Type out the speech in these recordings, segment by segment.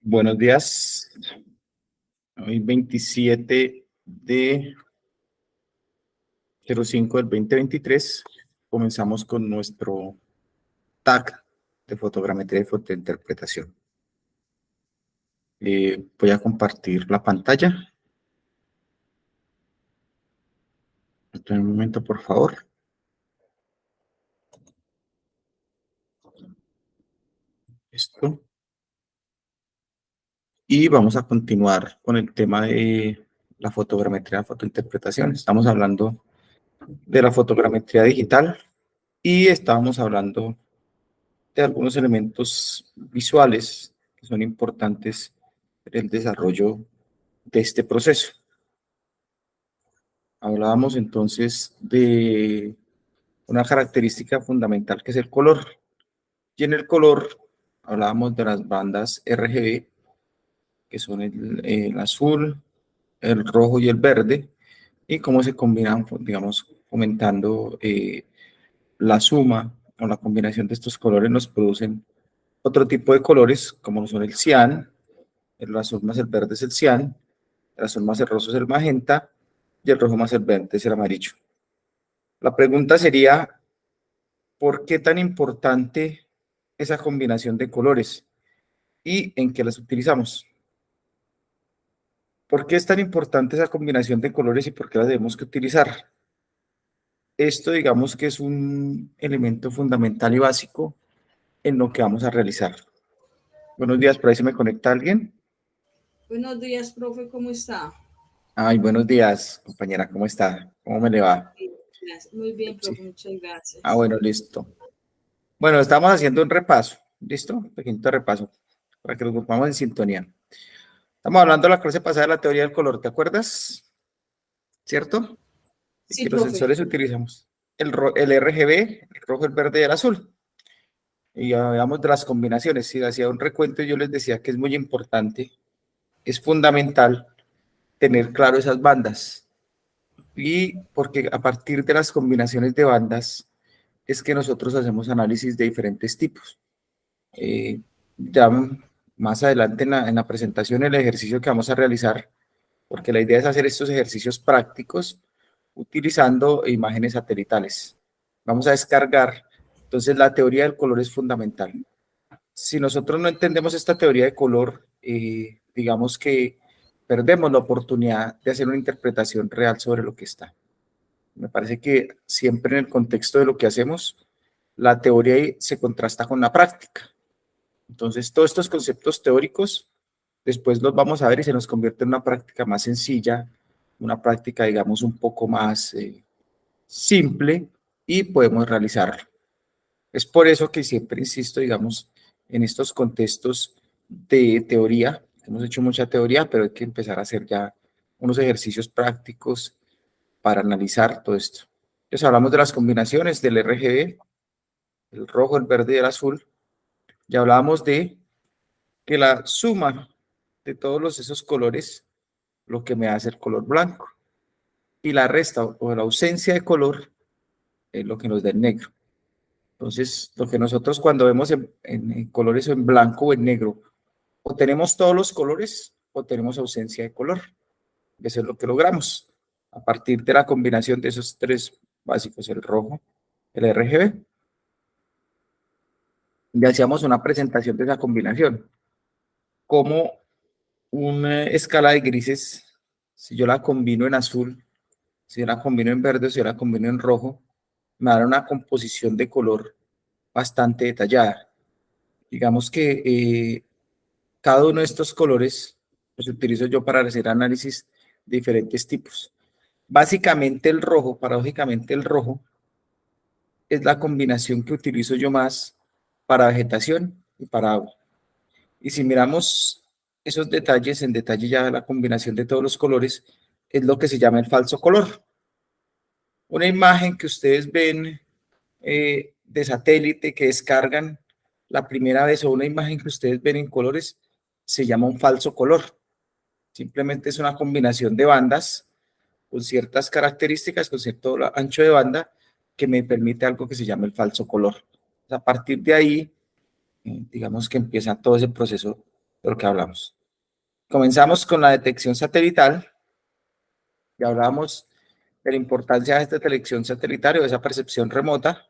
Buenos días. Hoy 27 de 05 del 2023 comenzamos con nuestro tag de fotogrametría y fotointerpretación. Voy a compartir la pantalla. Un momento, por favor. Esto. Y vamos a continuar con el tema de la fotogrametría y fotointerpretación. Estamos hablando de la fotogrametría digital y estábamos hablando de algunos elementos visuales que son importantes en el desarrollo de este proceso. Hablábamos entonces de una característica fundamental que es el color. Y en el color hablábamos de las bandas RGB, que son el azul, el rojo y el verde, y cómo se combinan, digamos, aumentando la suma o la combinación de estos colores nos producen otro tipo de colores, como son el cian, el azul más el verde es el cian, el azul más el rosa es el magenta, y el rojo más el verde es el amarillo. La pregunta sería, ¿por qué tan importante esa combinación de colores y en qué las utilizamos? ¿Por qué es tan importante esa combinación de colores y por qué las debemos que utilizar? Esto digamos que es un elemento fundamental y básico en lo que vamos a realizar. Buenos días, por ahí se me conecta alguien. Buenos días, profe, ¿cómo está? Ay, buenos días, compañera, ¿cómo está? ¿Cómo me le va? Muy bien, Sí. profe, muchas gracias. Bueno, listo. Bueno, estamos haciendo un repaso, ¿listo? Un pequeño repaso para que nos pongamos en sintonía. Estamos hablando la clase pasada de la teoría del color, ¿te acuerdas? ¿Cierto? Y Sí, que los profe. sensores utilizamos el RGB, el rojo, el verde y el azul. Y hablamos de las combinaciones. Si hacía un recuento, yo les decía que es muy importante, es fundamental tener claro esas bandas. Y porque a partir de las combinaciones de bandas es que nosotros hacemos análisis de diferentes tipos. Ya más adelante en la presentación, el ejercicio que vamos a realizar, porque la idea es hacer estos ejercicios prácticos utilizando imágenes satelitales. Vamos a descargar, entonces la teoría del color es fundamental. Si nosotros no entendemos esta teoría de color, digamos que perdemos la oportunidad de hacer una interpretación real sobre lo que está. Me parece que siempre en el contexto de lo que hacemos, la teoría se contrasta con la práctica. Entonces, todos estos conceptos teóricos, después los vamos a ver y se nos convierte en una práctica más sencilla, una práctica, digamos, un poco más simple y podemos realizarlo. Es por eso que siempre insisto, digamos, en estos contextos de teoría. Hemos hecho mucha teoría, pero hay que empezar a hacer ya unos ejercicios prácticos para analizar todo esto. Entonces, hablamos de las combinaciones del RGB, el rojo, el verde y el azul. Ya hablábamos de que la suma de todos esos colores, lo que me hace el color blanco, y la resta o la ausencia de color es lo que nos da el negro. Entonces, lo que nosotros cuando vemos en colores o en blanco o en negro, o tenemos todos los colores o tenemos ausencia de color. Eso es lo que logramos a partir de la combinación de esos tres básicos, el rojo, el RGB. Ya hacíamos una presentación de esa combinación, como una escala de grises, si yo la combino en azul, si yo la combino en verde, si yo la combino en rojo, me dará una composición de color bastante detallada. Digamos que cada uno de estos colores los utilizo yo para hacer análisis de diferentes tipos. Básicamente el rojo, paradójicamente el rojo, es la combinación que utilizo yo más para vegetación y para agua. Y si miramos esos detalles, en detalle ya la combinación de todos los colores, es lo que se llama el falso color. Una imagen que ustedes ven de satélite que descargan la primera vez o una imagen que ustedes ven en colores se llama un falso color. Simplemente es una combinación de bandas con ciertas características, con cierto ancho de banda que me permite algo que se llama el falso color. A partir de ahí, digamos que empieza todo ese proceso de lo que hablamos. Comenzamos con la detección satelital. Ya hablábamos de la importancia de esta detección satelital o de esa percepción remota,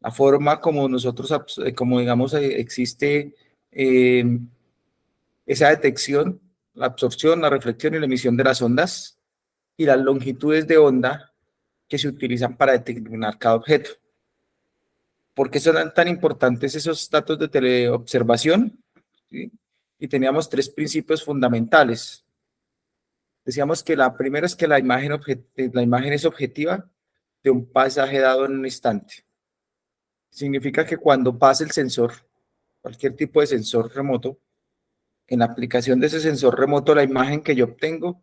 la forma como nosotros, como digamos, existe esa detección, la absorción, la reflexión y la emisión de las ondas y las longitudes de onda que se utilizan para determinar cada objeto. ¿Por qué son tan importantes esos datos de teleobservación? ¿Sí? Y teníamos tres principios fundamentales. Decíamos que la primera es que la imagen es objetiva de un paisaje dado en un instante. Significa que cuando pasa el sensor, cualquier tipo de sensor remoto, en la aplicación de ese sensor remoto, la imagen que yo obtengo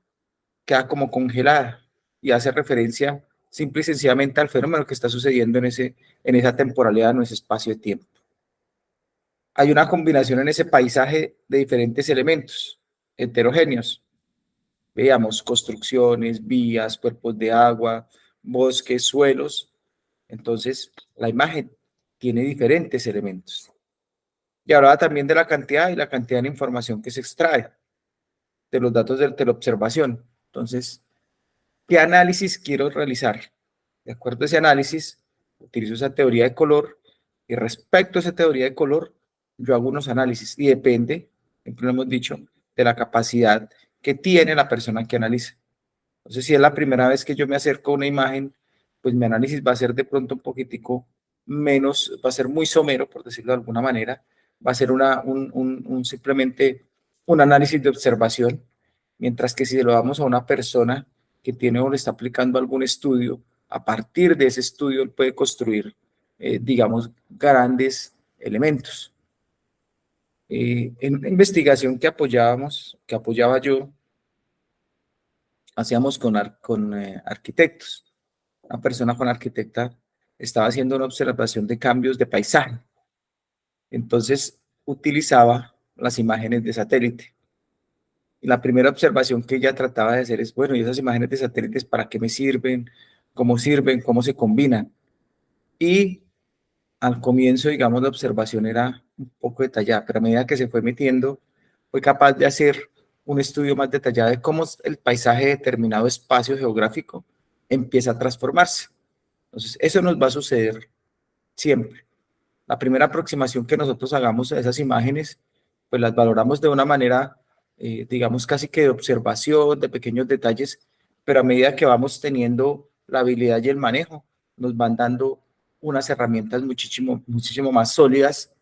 queda como congelada y hace referencia simple y sencillamente al fenómeno que está sucediendo en esa temporalidad, en ese espacio de tiempo. Hay una combinación en ese paisaje de diferentes elementos heterogéneos. Veamos construcciones, vías, cuerpos de agua, bosques, suelos. Entonces, la imagen tiene diferentes elementos. Y hablaba también de la cantidad y la cantidad de información que se extrae de los datos de la observación. Entonces, ¿qué análisis quiero realizar? De acuerdo a ese análisis, utilizo esa teoría de color y respecto a esa teoría de color, yo hago unos análisis y depende, siempre lo hemos dicho, de la capacidad que tiene la persona que analiza. Entonces, si es la primera vez que yo me acerco a una imagen, pues mi análisis va a ser de pronto un poquitico menos, va a ser muy somero, por decirlo de alguna manera, va a ser simplemente un análisis de observación, mientras que si lo damos a una persona que tiene o le está aplicando algún estudio, a partir de ese estudio él puede construir, digamos, grandes elementos. En una investigación que apoyaba yo, hacíamos con arquitectos. Una persona con arquitecta estaba haciendo una observación de cambios de paisaje. Entonces utilizaba las imágenes de satélite. Y la primera observación que ella trataba de hacer es, bueno, ¿y esas imágenes de satélites para qué me sirven? Sirven? ¿Cómo se combinan? Y al comienzo, digamos, la observación era un poco detallada, pero a medida que se fue metiendo, fue capaz de hacer un estudio más detallado de cómo el paisaje de determinado espacio geográfico empieza a transformarse. Entonces, eso nos va a suceder siempre. La primera aproximación que nosotros hagamos a esas imágenes, pues las valoramos de una manera, digamos, casi que de observación, de pequeños detalles, pero a medida que vamos teniendo la habilidad y el manejo, nos van dando unas herramientas muchísimo más sólidas,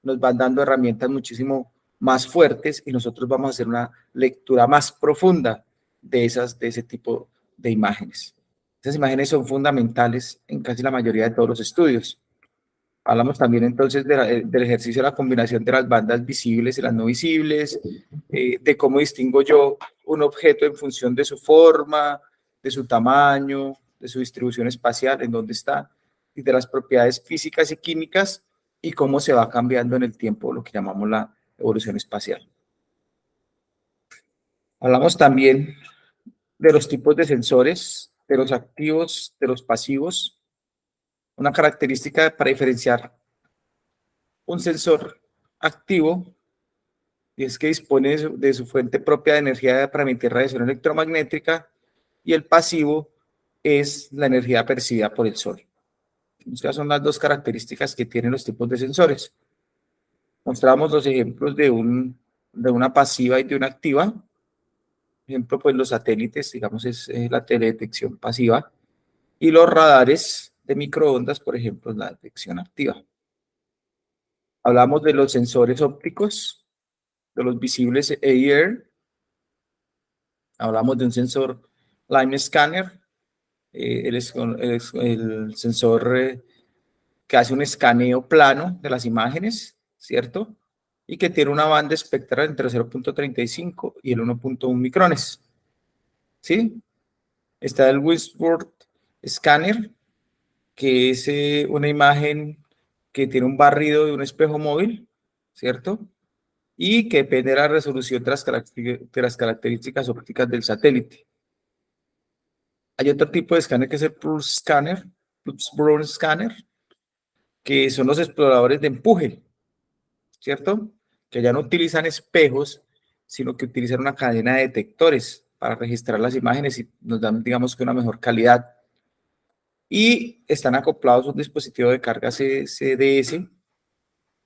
nos van dando herramientas muchísimo más fuertes y nosotros vamos a hacer una lectura más profunda de ese tipo de imágenes. Esas imágenes son fundamentales en casi la mayoría de todos los estudios. Hablamos también entonces del ejercicio de la combinación de las bandas visibles y las no visibles, de cómo distingo yo un objeto en función de su forma, de su tamaño, de su distribución espacial, en dónde está, y de las propiedades físicas y químicas y cómo se va cambiando en el tiempo, lo que llamamos la evolución espacial. Hablamos también de los tipos de sensores, de los activos, de los pasivos. Una característica para diferenciar un sensor activo y es que dispone de su fuente propia de energía para emitir radiación electromagnética y el pasivo es la energía percibida por el Sol. Estas son las dos características que tienen los tipos de sensores. Mostramos los ejemplos de una pasiva y de una activa. Por ejemplo, pues los satélites, digamos, es la teledetección pasiva y los radares de microondas, por ejemplo, es la detección activa. Hablamos de los sensores ópticos, de los visibles AIR. Hablamos de un sensor Line Scanner, el sensor que hace un escaneo plano de las imágenes, ¿cierto? Y que tiene una banda espectral entre 0.35 y el 1.1 micrones, ¿sí? Está el Whisper Scanner, que es una imagen que tiene un barrido de un espejo móvil, ¿cierto? Y que depende de la resolución de las características ópticas del satélite. Hay otro tipo de escáner que es el Pulse Braun Scanner, que son los exploradores de empuje, ¿cierto? que ya no utilizan espejos, sino que utilizan una cadena de detectores para registrar las imágenes y nos dan, digamos que una mejor calidad. Y están acoplados a un dispositivo de carga CDS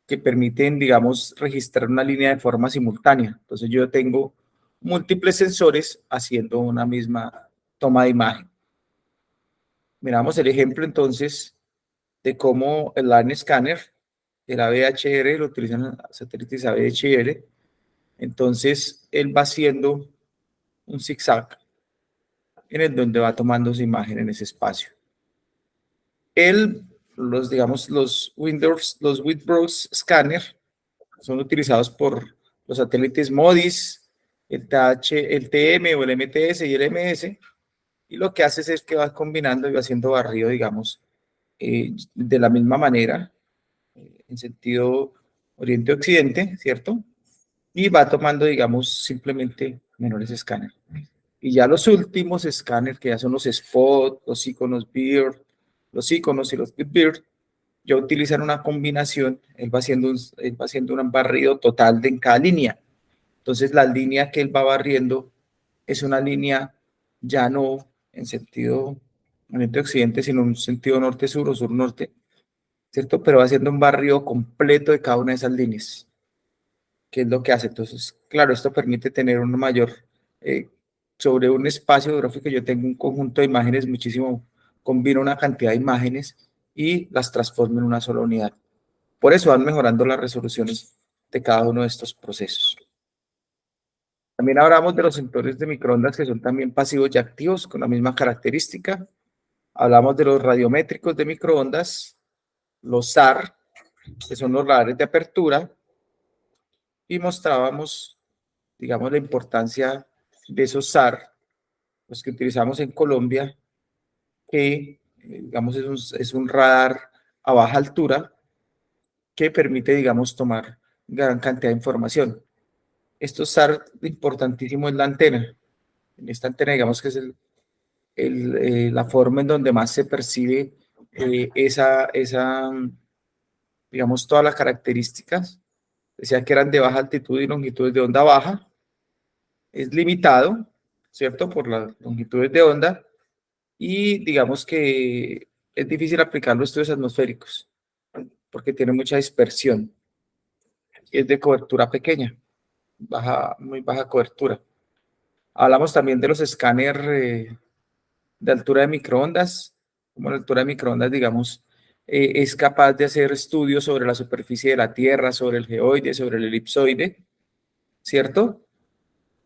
que permiten, digamos, registrar una línea de forma simultánea. Entonces yo tengo múltiples sensores haciendo una misma toma de imagen. Miramos el ejemplo entonces de cómo el Line Scanner, el AVHR, lo utilizan satélites AVHR. Entonces él va haciendo un zigzag en el donde va tomando su imagen en ese espacio. Digamos, los Windows Scanner son utilizados por los satélites MODIS, el TM o el MTS y el MS, y lo que hace es que va combinando y va haciendo barrido, digamos, de la misma manera, en sentido oriente-occidente, ¿cierto? Y va tomando, digamos, simplemente menores escáneres. Y ya los últimos escáneres, que ya son los Spot, los iconos Beard, los iconos y los Beard, ya utilizan una combinación, él va haciendo un barrido total en cada línea. Entonces la línea que él va barriendo es una línea ya no en sentido oriente-occidente, sino en sentido norte-sur o sur-norte, ¿cierto? Pero va haciendo un barrido completo de cada una de esas líneas, que es lo que hace. Entonces, claro, esto permite tener un mayor, sobre un espacio geográfico, yo tengo un conjunto de imágenes muchísimo, combino una cantidad de imágenes y las transformo en una sola unidad. Por eso van mejorando las resoluciones de cada uno de estos procesos. También hablamos de los sensores de microondas que son también pasivos y activos con la misma característica. Hablamos de los radiométricos de microondas, los SAR, que son los radares de apertura, y mostrábamos, digamos, la importancia de esos SAR, los que utilizamos en Colombia, que, digamos, es un radar a baja altura que permite, digamos, tomar gran cantidad de información. Estos SAR, importantísimo es la antena. En esta antena, digamos que es la forma en donde más se percibe digamos, todas las características. Decía que eran de baja altitud y longitudes de onda baja. Es limitado, ¿cierto? Por las longitudes de onda. Y digamos que es difícil aplicar los estudios atmosféricos porque tiene mucha dispersión. Es de cobertura pequeña, muy baja cobertura. Hablamos también de los escáneres de altura de microondas, como la altura de microondas, digamos, es capaz de hacer estudios sobre la superficie de la Tierra, sobre el geoide, sobre el elipsoide, ¿cierto?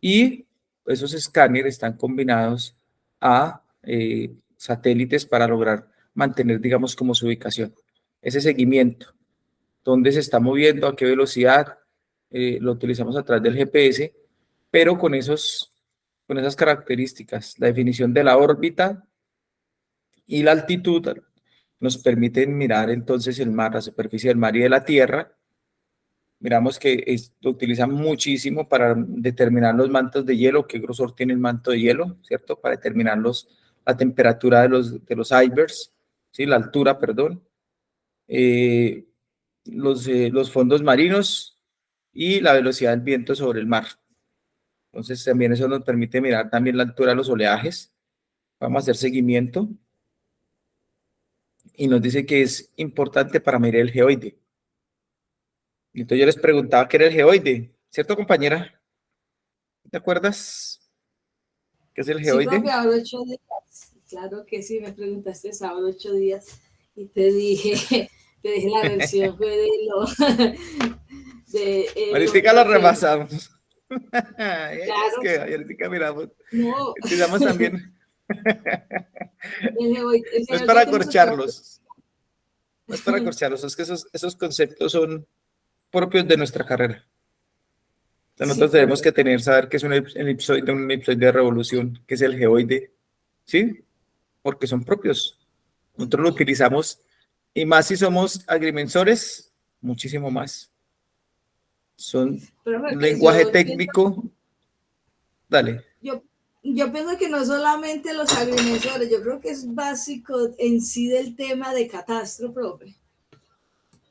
Y esos escáneres están combinados a satélites para lograr mantener, digamos, como su ubicación. Ese seguimiento, dónde se está moviendo, a qué velocidad, lo utilizamos a través del GPS, pero con esas características, la definición de la órbita y la altitud nos permiten mirar entonces el mar, la superficie del mar y de la tierra. Miramos que lo utilizan muchísimo para determinar los mantos de hielo, qué grosor tiene el manto de hielo, ¿cierto? Para determinar la temperatura de los icebergs, ¿sí? La altura, perdón. Los fondos marinos y la velocidad del viento sobre el mar. Entonces también eso nos permite mirar también la altura de los oleajes. Vamos a hacer seguimiento y nos dice que es importante para medir el geoide. Entonces yo les preguntaba qué era el geoide, ¿cierto, compañera? ¿Te acuerdas qué es el Sí, profe, geoide? ahora 8 días. Claro que sí, me preguntaste ahora 8 días y te dije, te dije la versión fue de lo Ahorita la que repasamos. Es claro, que ahorita miramos. no, Empezamos también. el No es geoide para que nosotros, acorcharlos. No es para acorcharlos. Es que esos conceptos son propios de nuestra carrera. sí, Nosotros tenemos profe, que saber qué es un elipsoide de revolución, qué es el geoide, ¿sí? Porque son propios. Nosotros lo utilizamos y más si somos agrimensores, muchísimo más. Son profe, un pues lenguaje técnico. Dale, yo, yo pienso que no solamente los agrimensores, yo creo que es básico en sí del tema de catastro, profe.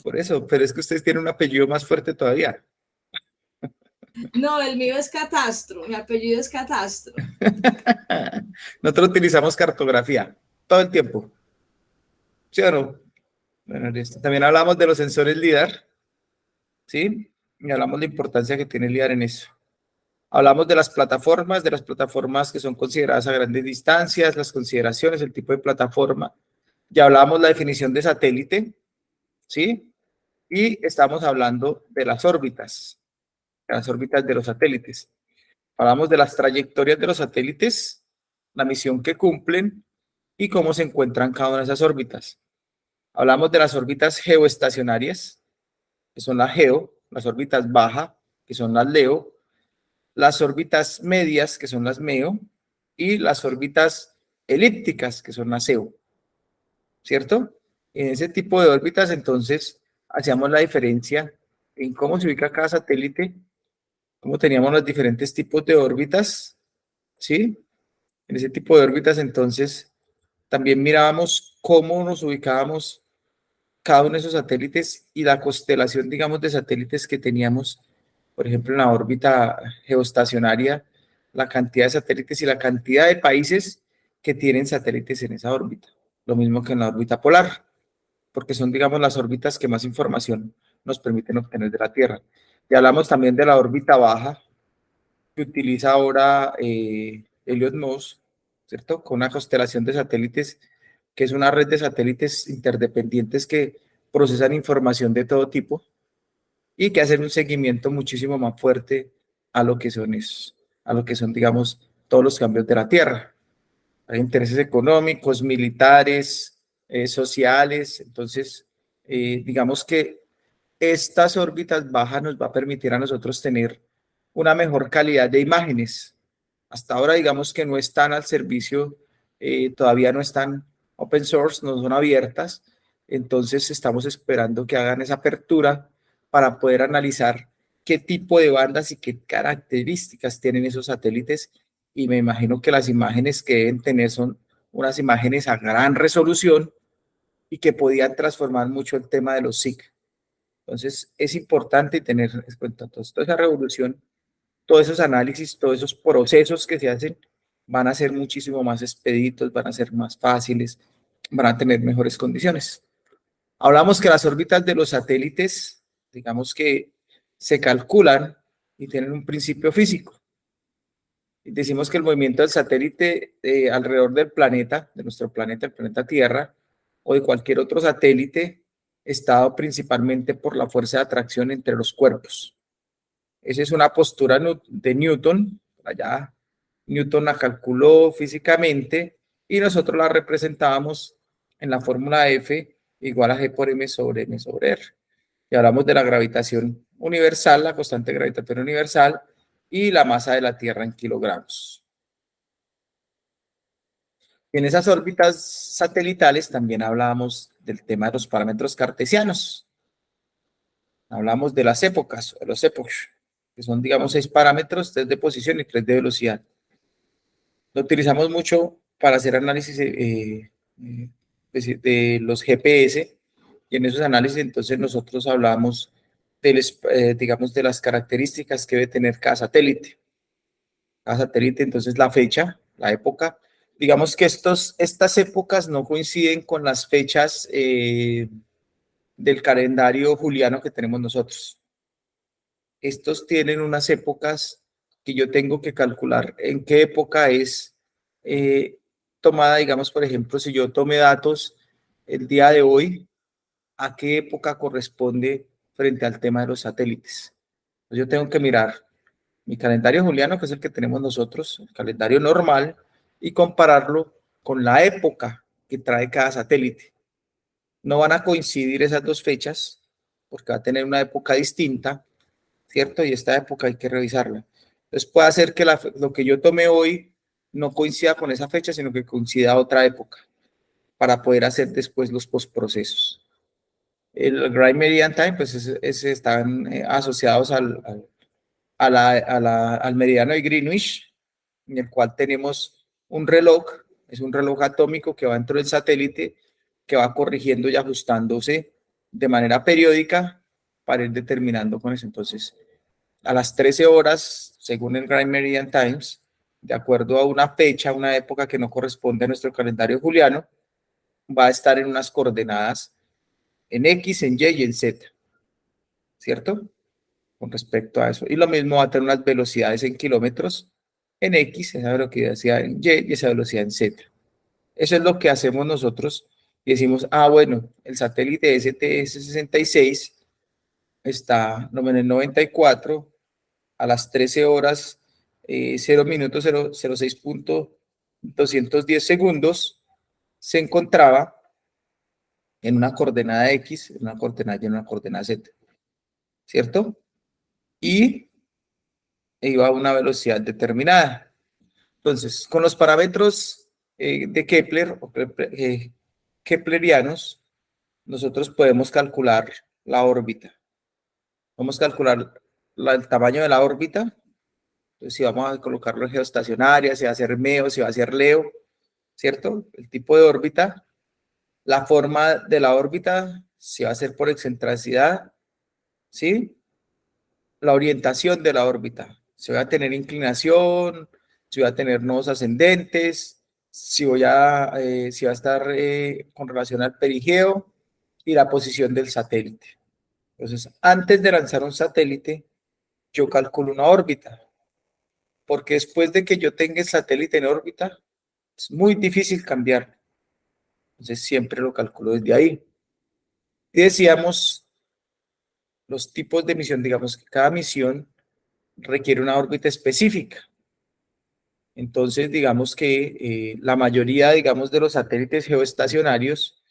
por eso, pero es que ustedes tienen un apellido más fuerte todavía. No, el mío es Catastro, mi apellido es Catastro. Nosotros utilizamos cartografía todo el tiempo, ¿sí o no? Bueno, listo. También hablamos de los sensores LIDAR, ¿sí? Y hablamos de la importancia que tiene LIDAR en eso. Hablamos de las plataformas que son consideradas a grandes distancias, las consideraciones, el tipo de plataforma. Ya hablamos la definición de satélite, ¿sí? Y estamos hablando de las órbitas de los satélites. Hablamos de las trayectorias de los satélites, la misión que cumplen y cómo se encuentran cada una de esas órbitas. Hablamos de las órbitas geoestacionarias, que son las GEO, las órbitas baja, que son las LEO, las órbitas medias, que son las MEO, y las órbitas elípticas, que son las EO, ¿cierto? En ese tipo de órbitas, entonces, hacíamos la diferencia en cómo se ubica cada satélite, cómo teníamos los diferentes tipos de órbitas, ¿sí? En ese tipo de órbitas, entonces, también mirábamos cómo nos ubicábamos cada uno de esos satélites y la constelación, digamos, de satélites que teníamos, por ejemplo, en la órbita geoestacionaria, la cantidad de satélites y la cantidad de países que tienen satélites en esa órbita. Lo mismo que en la órbita polar, porque son, digamos, las órbitas que más información nos permiten obtener de la Tierra. Y hablamos también de la órbita baja, que utiliza ahora Elliot Moss, ¿cierto? Con una constelación de satélites, que es una red de satélites interdependientes que procesan información de todo tipo y que hacen un seguimiento muchísimo más fuerte a lo que son esos, a lo que son, digamos, todos los cambios de la Tierra. Hay intereses económicos, militares, sociales, entonces, digamos que estas órbitas bajas nos va a permitir a nosotros tener una mejor calidad de imágenes. Hasta ahora, digamos que no están al servicio, todavía no están open source, no son abiertas. Entonces, estamos esperando que hagan esa apertura para poder analizar qué tipo de bandas y qué características tienen esos satélites. Y me imagino que las imágenes que deben tener son unas imágenes a gran resolución y que podían transformar mucho el tema de los SIG. Entonces, es importante tener en cuenta toda esa revolución, todos esos análisis, todos esos procesos que se hacen van a ser muchísimo más expeditos, van a ser más fáciles, van a tener mejores condiciones. Hablamos que las órbitas de los satélites, digamos que se calculan y tienen un principio físico. Decimos que el movimiento del satélite alrededor del planeta, de nuestro planeta, el planeta Tierra, o de cualquier otro satélite, está dado principalmente por la fuerza de atracción entre los cuerpos. Esa es una postura de Newton, allá Newton la calculó físicamente y nosotros la representábamos en la fórmula F igual a G por M sobre M sobre R. Y hablamos de la gravitación universal, la constante gravitatoria universal y la masa de la Tierra en kilogramos. En esas órbitas satelitales también hablábamos del tema de los parámetros cartesianos. Hablamos de las épocas, de los epochs, que son, digamos, 6 parámetros, 3 de posición y 3 de velocidad. Lo utilizamos mucho para hacer análisis de los GPS y en esos análisis entonces nosotros hablamos digamos, de las características que debe tener cada satélite. Cada satélite, entonces la fecha, la época. Digamos que estas épocas no coinciden con las fechas del calendario juliano que tenemos nosotros. Estos tienen unas épocas que yo tengo que calcular en qué época es tomada, digamos, por ejemplo, si yo tomé datos el día de hoy, a qué época corresponde frente al tema de los satélites. Entonces yo tengo que mirar mi calendario juliano, que es el que tenemos nosotros, el calendario normal, y compararlo con la época que trae cada satélite. No van a coincidir esas dos fechas, porque va a tener una época distinta, ¿cierto? Y esta época hay que revisarla. Entonces puede ser que lo que yo tomé hoy no coincida con esa fecha, sino que coincida a otra época, para poder hacer después los postprocesos. El Grind Median Time, pues están asociados al meridiano de Greenwich, en el cual tenemos un reloj, es un reloj atómico que va dentro del satélite, que va corrigiendo y ajustándose de manera periódica para ir determinando con eso. Entonces, a las 13 horas, según el Greenwich Meridian Times, de acuerdo a una fecha, una época que no corresponde a nuestro calendario juliano, va a estar en unas coordenadas en X, en Y y en Z, ¿cierto? Con respecto a eso. Y lo mismo va a tener unas velocidades en kilómetros en X, esa velocidad en Y y esa velocidad en Z. Eso es lo que hacemos nosotros y decimos, bueno, el satélite STS-66 está en el 94 a las 13 horas 0 minutos 006.210 segundos, se encontraba en una coordenada X, en una coordenada Y, en una coordenada Z, ¿cierto? Y iba a una velocidad determinada. Entonces, con los parámetros de Kepler o keplerianos, nosotros podemos calcular la órbita. Vamos a calcular el tamaño de la órbita. Entonces, si vamos a colocarlo en geoestacionaria, si va a ser MEO, si va a ser LEO, ¿cierto? El tipo de órbita, la forma de la órbita, si va a ser por excentricidad, ¿sí? La orientación de la órbita, si voy a tener inclinación, si voy a tener nodos ascendentes, si va a estar con relación al perigeo y la posición del satélite. Entonces, antes de lanzar un satélite, yo calculo una órbita, porque después de que yo tenga el satélite en órbita, es muy difícil cambiar. Entonces, siempre lo calculo desde ahí. Y decíamos los tipos de misión, digamos que cada misión requiere una órbita específica. Entonces, digamos que la mayoría, digamos, de los satélites geoestacionarios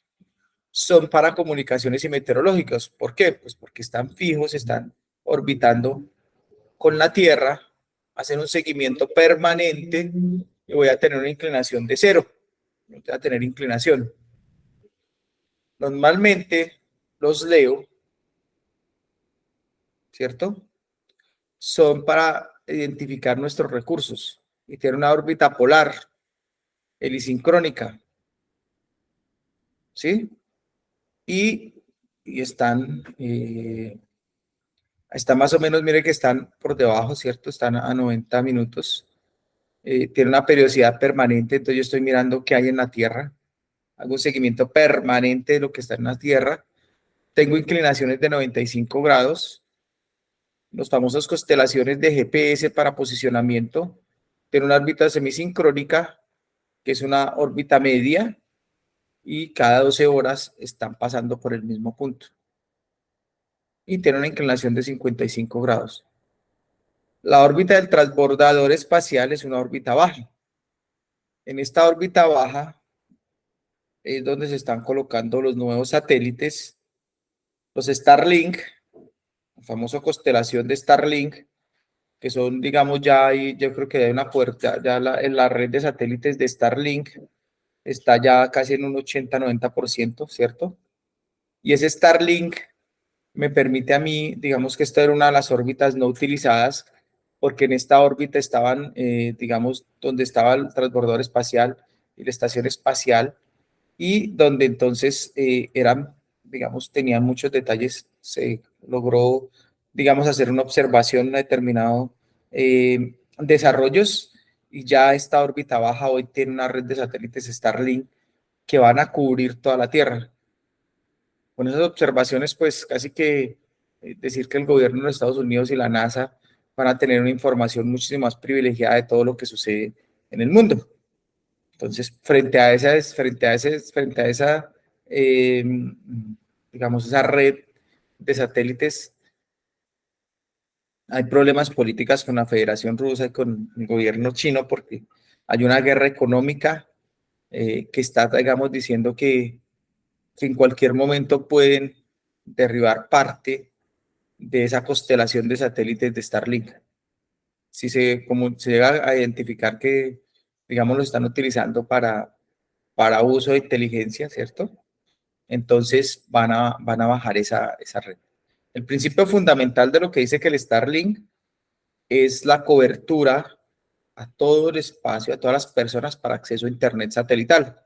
son para comunicaciones y meteorológicas. ¿Por qué? Pues porque están fijos, están orbitando con la Tierra, hacen un seguimiento permanente y voy a tener una inclinación de cero. No voy a tener inclinación. Normalmente los LEO, ¿cierto? Son para identificar nuestros recursos y tienen una órbita polar, helisincrónica, ¿sí? Y están más o menos, mire que están por debajo, ¿cierto? Están a 90 minutos. Tiene una periodicidad permanente, entonces yo estoy mirando qué hay en la Tierra. Hago un seguimiento permanente de lo que está en la Tierra. Tengo inclinaciones de 95 grados. Los famosos constelaciones de GPS para posicionamiento. Tiene una órbita semisincrónica, que es una órbita media, y cada 12 horas están pasando por el mismo punto. Y tiene una inclinación de 55 grados. La órbita del transbordador espacial es una órbita baja. En esta órbita baja es donde se están colocando los nuevos satélites, los Starlink, la famosa constelación de Starlink, que son, digamos, ya hay, yo creo que hay una puerta, ya en la red de satélites de Starlink está ya casi en un 80-90%, ¿cierto? Y ese Starlink me permite a mí, digamos que esta era una de las órbitas no utilizadas, porque en esta órbita estaban, digamos, donde estaba el transbordador espacial y la estación espacial, y donde entonces eran, digamos, tenían muchos detalles, se logró, digamos, hacer una observación, un determinado desarrollos, y ya esta órbita baja hoy tiene una red de satélites Starlink que van a cubrir toda la Tierra. Con esas observaciones, pues casi que decir que el gobierno de los Estados Unidos y la NASA van a tener una información muchísimo más privilegiada de todo lo que sucede en el mundo. Entonces, frente a esa digamos, esa red de satélites, hay problemas políticos con la Federación Rusa y con el gobierno chino porque hay una guerra económica que está, digamos, diciendo que en cualquier momento pueden derribar parte de esa constelación de satélites de Starlink. Si como se llega a identificar que, digamos, lo están utilizando para uso de inteligencia, ¿cierto? Entonces van a bajar esa red. El principio fundamental de lo que dice que el Starlink es la cobertura a todo el espacio, a todas las personas para acceso a Internet satelital,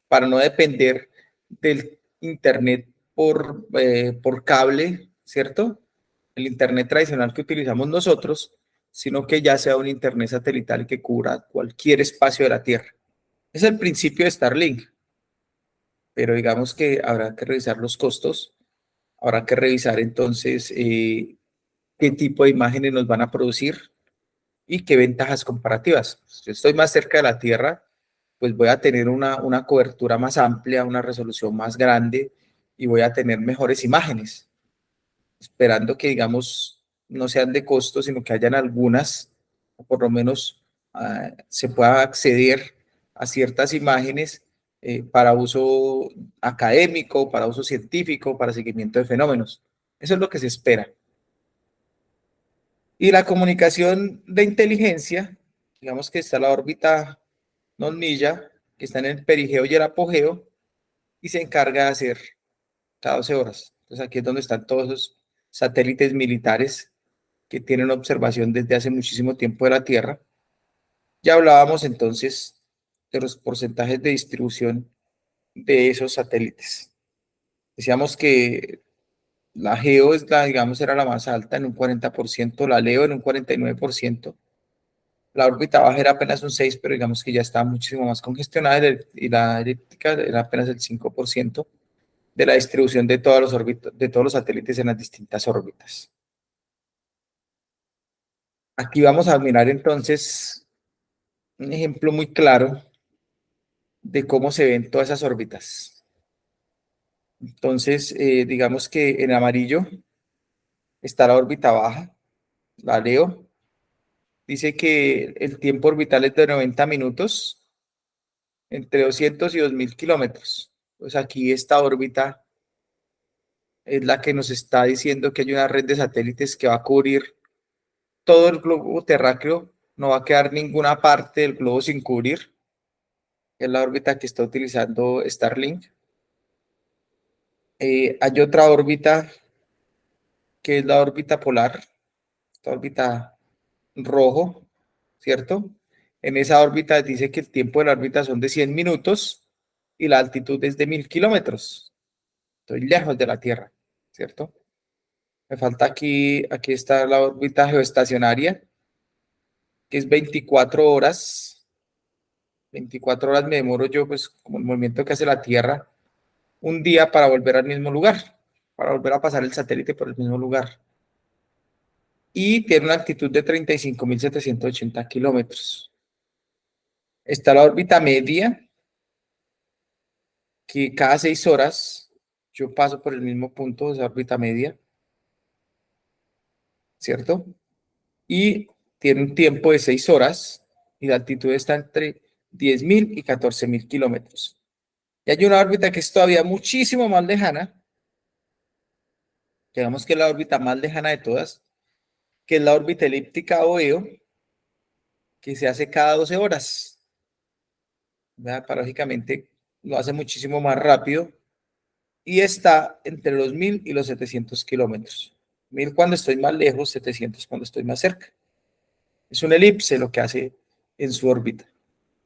para no depender del Internet por cable, ¿cierto? el Internet tradicional que utilizamos nosotros, sino que ya sea un Internet satelital que cubra cualquier espacio de la Tierra. Es el principio de Starlink, pero digamos que habrá que revisar los costos, habrá que revisar entonces qué tipo de imágenes nos van a producir y qué ventajas comparativas. Si estoy más cerca de la Tierra, pues voy a tener una cobertura más amplia, una resolución más grande y voy a tener mejores imágenes, esperando que, digamos, no sean de costo, sino que hayan algunas, o por lo menos se pueda acceder a ciertas imágenes para uso académico, para uso científico, para seguimiento de fenómenos. Eso es lo que se espera. Y la comunicación de inteligencia, digamos que está la órbita Nonilla, que está en el perigeo y el apogeo, y se encarga de hacer cada 12 horas. Entonces aquí es donde están todos los satélites militares que tienen observación desde hace muchísimo tiempo de la Tierra. Ya hablábamos entonces de los porcentajes de distribución de esos satélites. Decíamos que la GEO es la, digamos, era la más alta en un 40%, la LEO en un 49%, la órbita baja era apenas un 6%, pero digamos que ya estaba muchísimo más congestionada y la elíptica era apenas el 5% de la distribución de todos de todos los satélites en las distintas órbitas. Aquí vamos a mirar entonces un ejemplo muy claro de cómo se ven todas esas órbitas. Entonces, digamos que en amarillo está la órbita baja, la Leo. Dice que el tiempo orbital es de 90 minutos, entre 200 y 2000 kilómetros. Pues aquí esta órbita es la que nos está diciendo que hay una red de satélites que va a cubrir todo el globo terráqueo, no va a quedar ninguna parte del globo sin cubrir. Es la órbita que está utilizando Starlink. Hay otra órbita que es la órbita polar, esta órbita rojo, ¿cierto? En esa órbita dice que el tiempo de la órbita son de 100 minutos y la altitud es de 1000 kilómetros. Estoy lejos de la Tierra, ¿cierto? Me falta aquí está la órbita geoestacionaria, que es 24 horas. 24 horas me demoro yo, pues, como el movimiento que hace la Tierra, un día para volver al mismo lugar, para volver a pasar el satélite por el mismo lugar. Y tiene una altitud de 35.780 kilómetros. Está la órbita media, que cada 6 horas yo paso por el mismo punto de esa órbita media, ¿cierto? Y tiene un tiempo de 6 horas y la altitud está entre 10.000 y 14.000 kilómetros. Y hay una órbita que es todavía muchísimo más lejana, digamos que es la órbita más lejana de todas, que es la órbita elíptica o EO, que se hace cada 12 horas. ¿Verdad? Paradójicamente lo hace muchísimo más rápido y está entre los 1000 y los 700 kilómetros. 1000 cuando estoy más lejos, 700 cuando estoy más cerca. Es una elipse lo que hace en su órbita.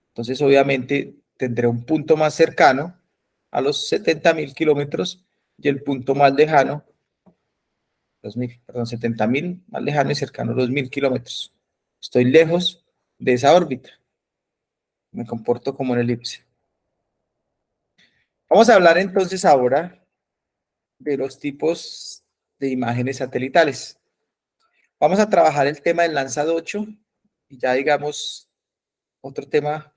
Entonces, obviamente, tendré un punto más cercano a los 70.000 kilómetros y el punto más lejano, 70.000, más lejano y cercano a los 1000 kilómetros. Estoy lejos de esa órbita. Me comporto como una elipse. Vamos a hablar entonces ahora de los tipos de imágenes satelitales. Vamos a trabajar el tema del Landsat 8 y ya digamos otro tema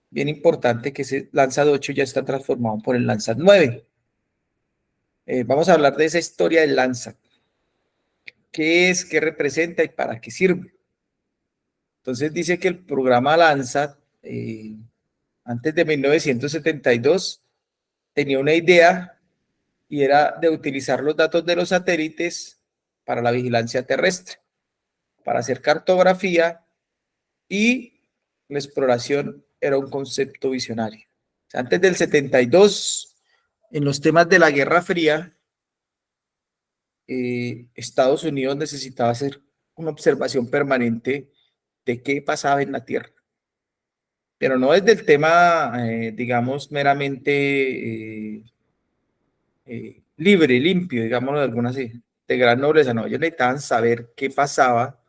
bien importante que es el Landsat 8 ya está transformado por el Landsat 9. Vamos a hablar de esa historia del Landsat. ¿Qué es? ¿Qué representa y para qué sirve? Entonces dice que el programa Landsat antes de 1972 tenía una idea y era de utilizar los datos de los satélites para la vigilancia terrestre, para hacer cartografía y la exploración era un concepto visionario. O sea, antes del 72, en los temas de la Guerra Fría, Estados Unidos necesitaba hacer una observación permanente de qué pasaba en la Tierra, pero no desde el tema, digamos, meramente libre, limpio, digámoslo de alguna así, de gran nobleza, no, ellos necesitaban saber qué pasaba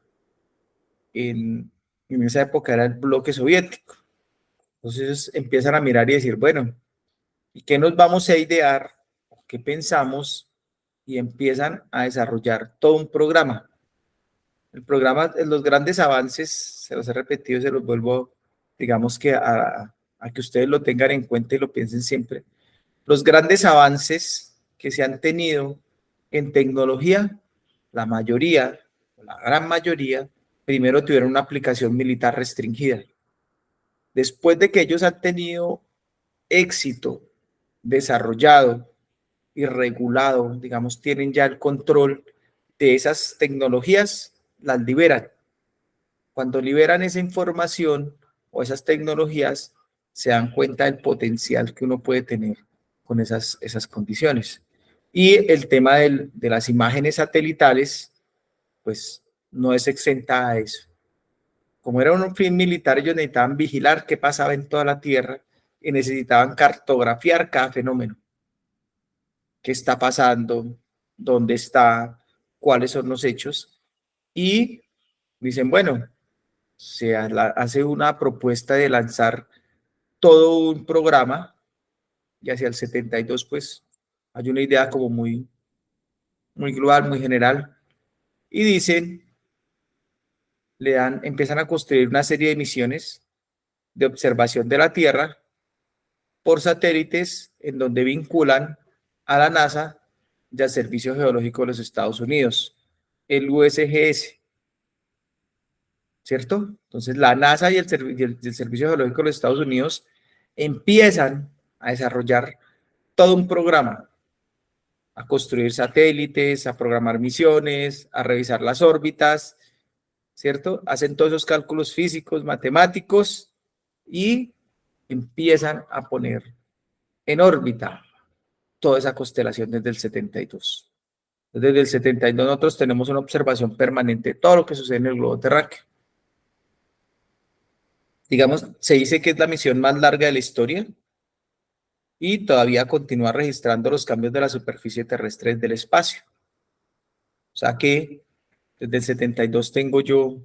en esa época, era el bloque soviético. Entonces empiezan a mirar y decir, bueno, ¿y qué nos vamos a idear? ¿Qué pensamos? Y empiezan a desarrollar todo un programa. El programa, los grandes avances, se los he repetido, se los vuelvo, digamos que a que ustedes lo tengan en cuenta y lo piensen siempre. Los grandes avances que se han tenido en tecnología, la mayoría, la gran mayoría, primero tuvieron una aplicación militar restringida. Después de que ellos han tenido éxito desarrollado y regulado, digamos, tienen ya el control de esas tecnologías, las liberan. Cuando liberan esa información o esas tecnologías, se dan cuenta del potencial que uno puede tener con esas condiciones. Y el tema de las imágenes satelitales, pues no es exenta a eso. Como era un fin militar, ellos necesitaban vigilar qué pasaba en toda la Tierra y necesitaban cartografiar cada fenómeno. ¿Qué está pasando? ¿Dónde está? ¿Cuáles son los hechos? Y dicen, bueno, se hace una propuesta de lanzar todo un programa y hacia el 72 pues hay una idea como muy global, muy general y dicen, empiezan a construir una serie de misiones de observación de la Tierra por satélites en donde vinculan a la NASA y al Servicio Geológico de los Estados Unidos, el USGS, ¿cierto? Entonces la NASA y el Servicio Geológico de los Estados Unidos empiezan a desarrollar todo un programa, a construir satélites, a programar misiones, a revisar las órbitas, ¿cierto? Hacen todos esos cálculos físicos, matemáticos y empiezan a poner en órbita toda esa constelación desde el 72. Desde el 72 nosotros tenemos una observación permanente de todo lo que sucede en el globo terráqueo. Digamos, se dice que es la misión más larga de la historia y todavía continúa registrando los cambios de la superficie terrestre del espacio. O sea que desde el 72 tengo yo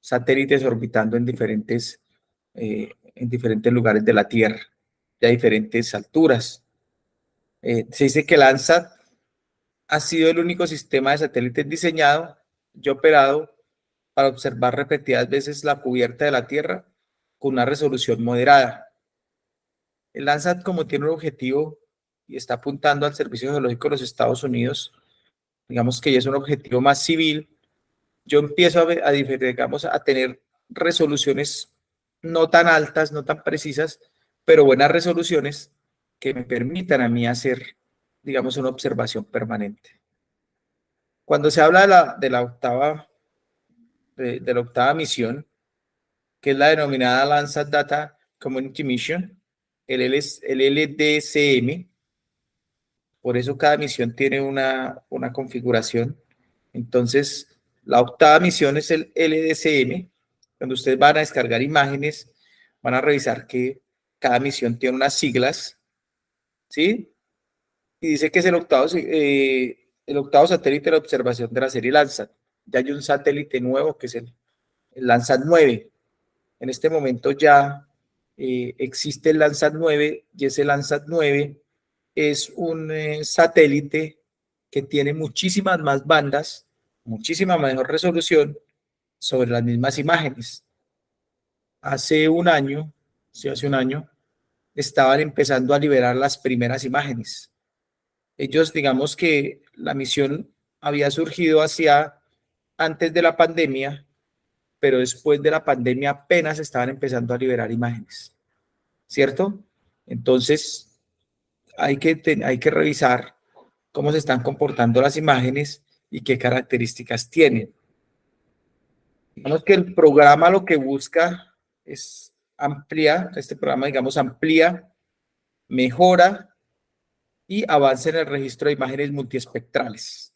satélites orbitando en diferentes lugares de la Tierra, y a diferentes alturas. Se dice que Landsat ha sido el único sistema de satélites diseñado y operado para observar repetidas veces la cubierta de la Tierra con una resolución moderada. El Landsat, como tiene un objetivo y está apuntando al Servicio Geológico de los Estados Unidos, digamos que ya es un objetivo más civil, yo empiezo digamos, a tener resoluciones no tan altas, no tan precisas, pero buenas resoluciones que me permitan a mí hacer, digamos, una observación permanente. Cuando se habla de la octava misión, que es la denominada Landsat Data Community Mission, el LDCM, por eso cada misión tiene una configuración. Entonces, la octava misión es el LDCM. Cuando ustedes van a descargar imágenes, van a revisar que cada misión tiene unas siglas, ¿sí? Y dice que es el octavo satélite de observación de la serie Landsat. Ya hay un satélite nuevo que es el Landsat 9. En este momento ya existe el Landsat 9 y ese Landsat 9 es un satélite que tiene muchísimas más bandas, muchísima mejor resolución sobre las mismas imágenes. Hace un año, sí, hace un año, estaban empezando a liberar las primeras imágenes. Ellos, digamos que la misión había surgido hacia antes de la pandemia, pero después de la pandemia apenas estaban empezando a liberar imágenes, ¿cierto? Entonces, hay que revisar cómo se están comportando las imágenes y qué características tienen. Digamos que el programa lo que busca es ampliar, este programa, digamos, amplía, mejora y avanza en el registro de imágenes multiespectrales.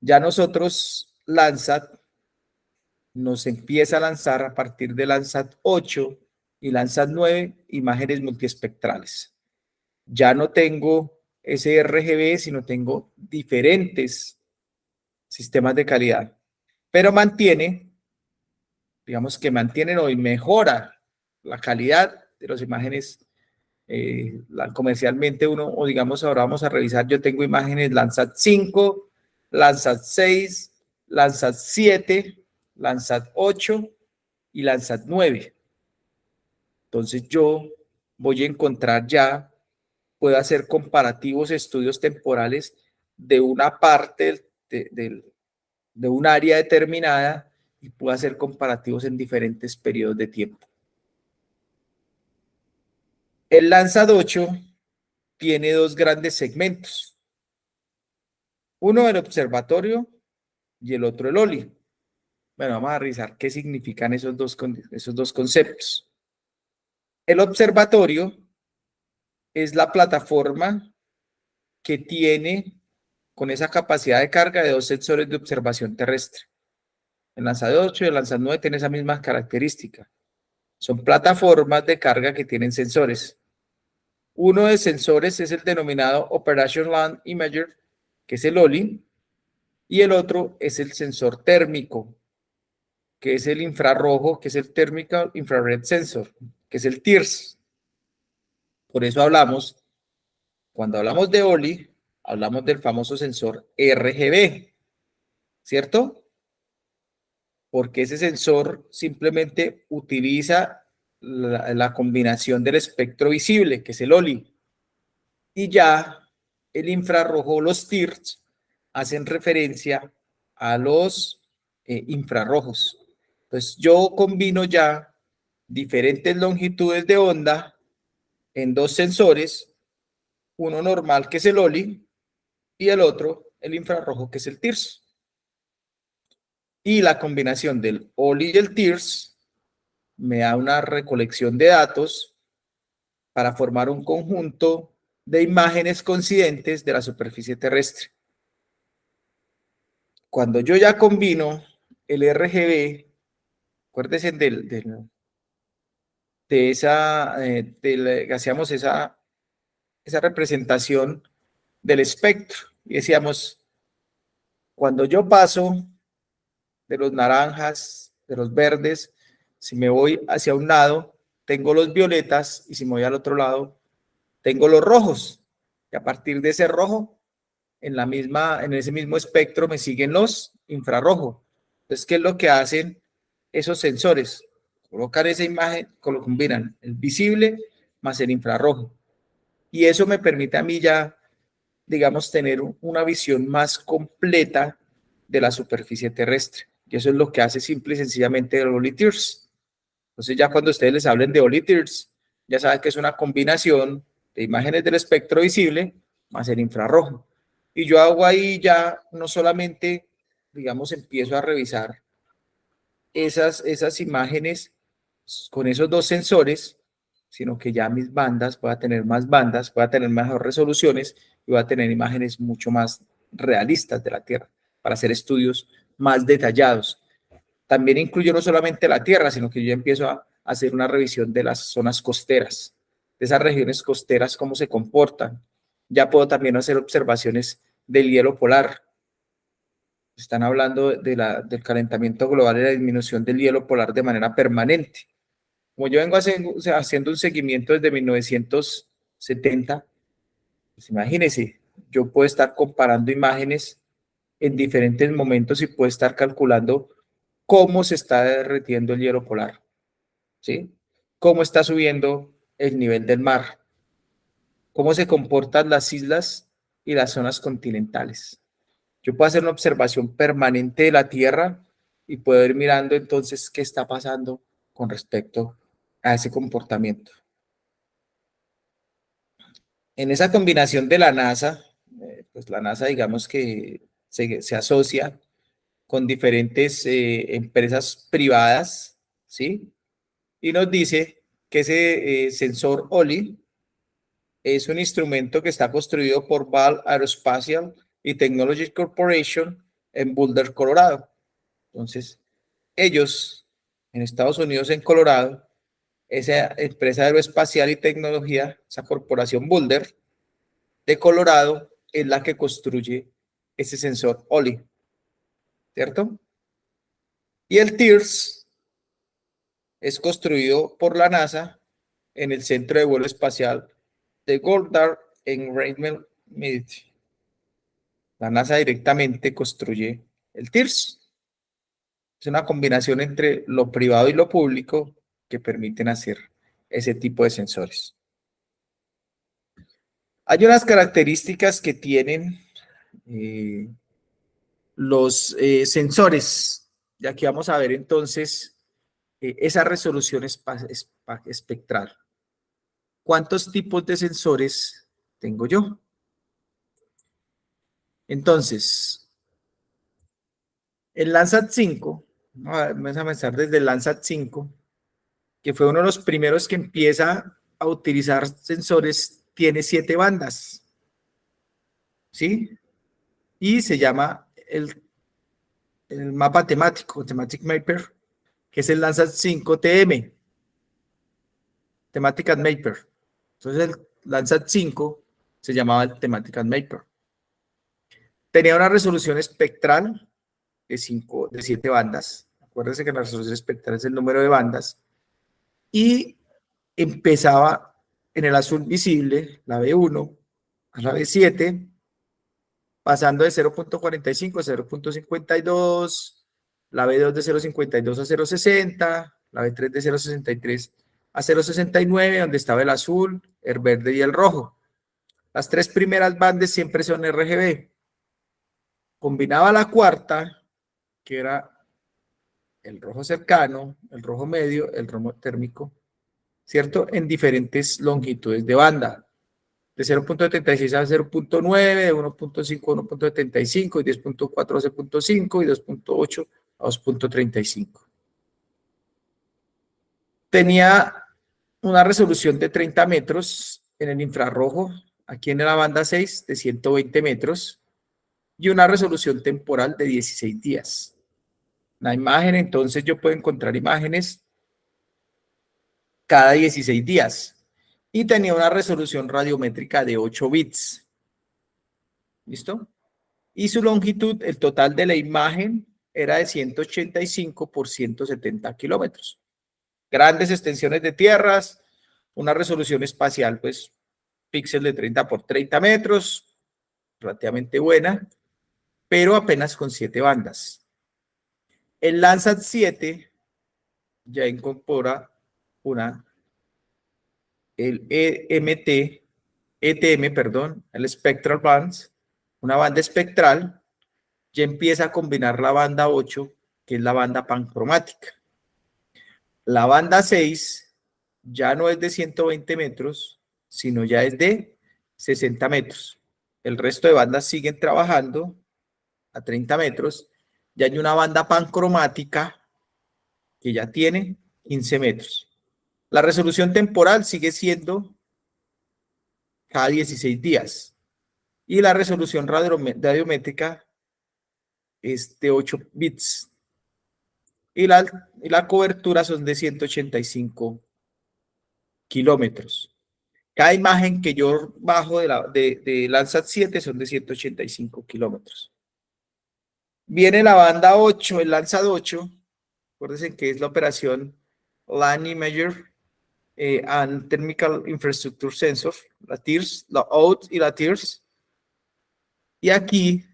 Ya nosotros, Landsat, nos empieza a lanzar a partir de Landsat 8 y Landsat 9 imágenes multiespectrales. Ya no tengo ese RGB, sino tengo diferentes sistemas de calidad, pero mantiene, digamos que mantiene o mejora la calidad de las imágenes. Comercialmente uno, o digamos ahora vamos a revisar, yo tengo imágenes Landsat 5, Landsat 6, Landsat 7, Landsat 8 y Landsat 9. Entonces yo voy a encontrar ya, puedo hacer comparativos, estudios temporales de una parte de un área determinada y puedo hacer comparativos en diferentes periodos de tiempo. El Landsat 8 tiene dos grandes segmentos. Uno el observatorio y el otro el OLI. Bueno, vamos a revisar qué significan esos dos conceptos. El observatorio es la plataforma que tiene con esa capacidad de carga de dos sensores de observación terrestre. El Landsat 8 y el Landsat 9 tienen esa misma característica. Son plataformas de carga que tienen sensores. Uno de sensores es el denominado Operation Land Imager, que es el OLI, y el otro es el sensor térmico, que es el infrarrojo, que es el Thermal Infrared Sensor, que es el TIRS. Por eso cuando hablamos de OLI, hablamos del famoso sensor RGB, ¿cierto? Porque ese sensor simplemente utiliza la combinación del espectro visible, que es el OLI, y ya el infrarrojo, los TIRS, hacen referencia a los infrarrojos. Entonces yo combino ya diferentes longitudes de onda en dos sensores, uno normal que es el OLI y el otro el infrarrojo que es el TIRS. Y la combinación del OLI y el TIRS me da una recolección de datos para formar un conjunto de imágenes coincidentes de la superficie terrestre. Cuando yo ya combino el RGB, acuérdense hacíamos esa representación del espectro y decíamos, cuando yo paso de los naranjas, de los verdes, si me voy hacia un lado, tengo los violetas y si me voy al otro lado, tengo los rojos. Y a partir de ese rojo, en ese mismo espectro me siguen los infrarrojos. Entonces, ¿qué es lo que hacen esos sensores? Colocan esa imagen, combinan el visible más el infrarrojo. Y eso me permite a mí ya, digamos, tener una visión más completa de la superficie terrestre. Y eso es lo que hace simple y sencillamente el OLI TIRS. Entonces ya cuando ustedes les hablen de OLI TIRS, ya saben que es una combinación de imágenes del espectro visible más el infrarrojo. Y yo hago ahí ya no solamente, digamos, empiezo a revisar esas imágenes con esos dos sensores, sino que ya mis bandas, voy a tener más bandas, voy a tener mejores resoluciones y voy a tener imágenes mucho más realistas de la Tierra para hacer estudios más detallados. También incluyo no solamente la Tierra, sino que yo empiezo a hacer una revisión de las zonas costeras, de esas regiones costeras, cómo se comportan. Ya puedo también hacer observaciones del hielo polar. Están hablando del calentamiento global y la disminución del hielo polar de manera permanente. Como yo vengo haciendo un seguimiento desde 1970, pues imagínense, yo puedo estar comparando imágenes en diferentes momentos y puedo estar calculando cómo se está derritiendo el hielo polar, ¿sí? Cómo está subiendo el nivel del mar, cómo se comportan las islas y las zonas continentales. Yo puedo hacer una observación permanente de la Tierra y puedo ir mirando entonces qué está pasando con respecto a ese comportamiento. En esa combinación de la NASA, pues la NASA digamos que se asocia con diferentes empresas privadas, ¿sí? Y nos dice que ese sensor OLI es un instrumento que está construido por Ball Aerospatial y Technology Corporation en Boulder, Colorado. Entonces, ellos en Estados Unidos, en Colorado, esa empresa aeroespacial y tecnología, esa corporación Boulder de Colorado, es la que construye ese sensor OLI. ¿cierto? Y el TIRS es construido por la NASA en el Centro de Vuelo Espacial de Goddard en Raymond Mid. La NASA directamente construye el TIRS. Es una combinación entre lo privado y lo público que permiten hacer ese tipo de sensores. Hay unas características que tienen los sensores. Y aquí vamos a ver entonces esa resolución espectral. ¿Cuántos tipos de sensores tengo yo? Entonces, el Landsat 5, vamos a empezar desde el Landsat 5, que fue uno de los primeros que empieza a utilizar sensores, tiene 7 bandas, ¿sí? Y se llama el mapa temático, Thematic Mapper, que es el Landsat 5 TM, Thematic Mapper. Entonces el Landsat 5 se llamaba el Thematic Mapper. Tenía una resolución espectral de 7 bandas. Acuérdense que la resolución espectral es el número de bandas. Y empezaba en el azul visible, la B1, a la B7, pasando de 0.45 a 0.52, la B2 de 0.52 a 0.60, la B3 de 0.63 a 0.69, donde estaba el azul, el verde y el rojo. Las 3 primeras bandas siempre son RGB. Combinaba la cuarta, que era el rojo cercano, el rojo medio, el rojo térmico, ¿cierto? En diferentes longitudes de banda. De 0.76 a 0.9, de 1.5 a 1.75, y 10.4 a 12.5 y 2.8 a 2.35. Tenía una resolución de 30 metros en el infrarrojo, aquí en la banda 6 de 120 metros, y una resolución temporal de 16 días. La imagen, entonces yo puedo encontrar imágenes cada 16 días. Y tenía una resolución radiométrica de 8 bits. ¿Listo? Y su longitud, el total de la imagen, era de 185 por 170 kilómetros. Grandes extensiones de tierras, una resolución espacial, pues, píxel de 30 por 30 metros, relativamente buena, pero apenas con 7 bandas. El Landsat 7 ya incorpora el ETM, perdón, el Spectral Bands, una banda espectral, ya empieza a combinar la banda 8, que es la banda pancromática. La banda 6 ya no es de 120 metros, sino ya es de 60 metros. El resto de bandas siguen trabajando a 30 metros. Ya hay una banda pancromática que ya tiene 15 metros. La resolución temporal sigue siendo cada 16 días. Y la resolución radiométrica es de 8 bits. Y la cobertura son de 185 kilómetros. Cada imagen que yo bajo de Landsat 7 son de 185 kilómetros. Viene la banda 8, el Landsat 8. Acuérdense que es la operación Land Imager and Thermal Infrastructure Sensor, la TIRS, la OUT y la TIRS. Y aquí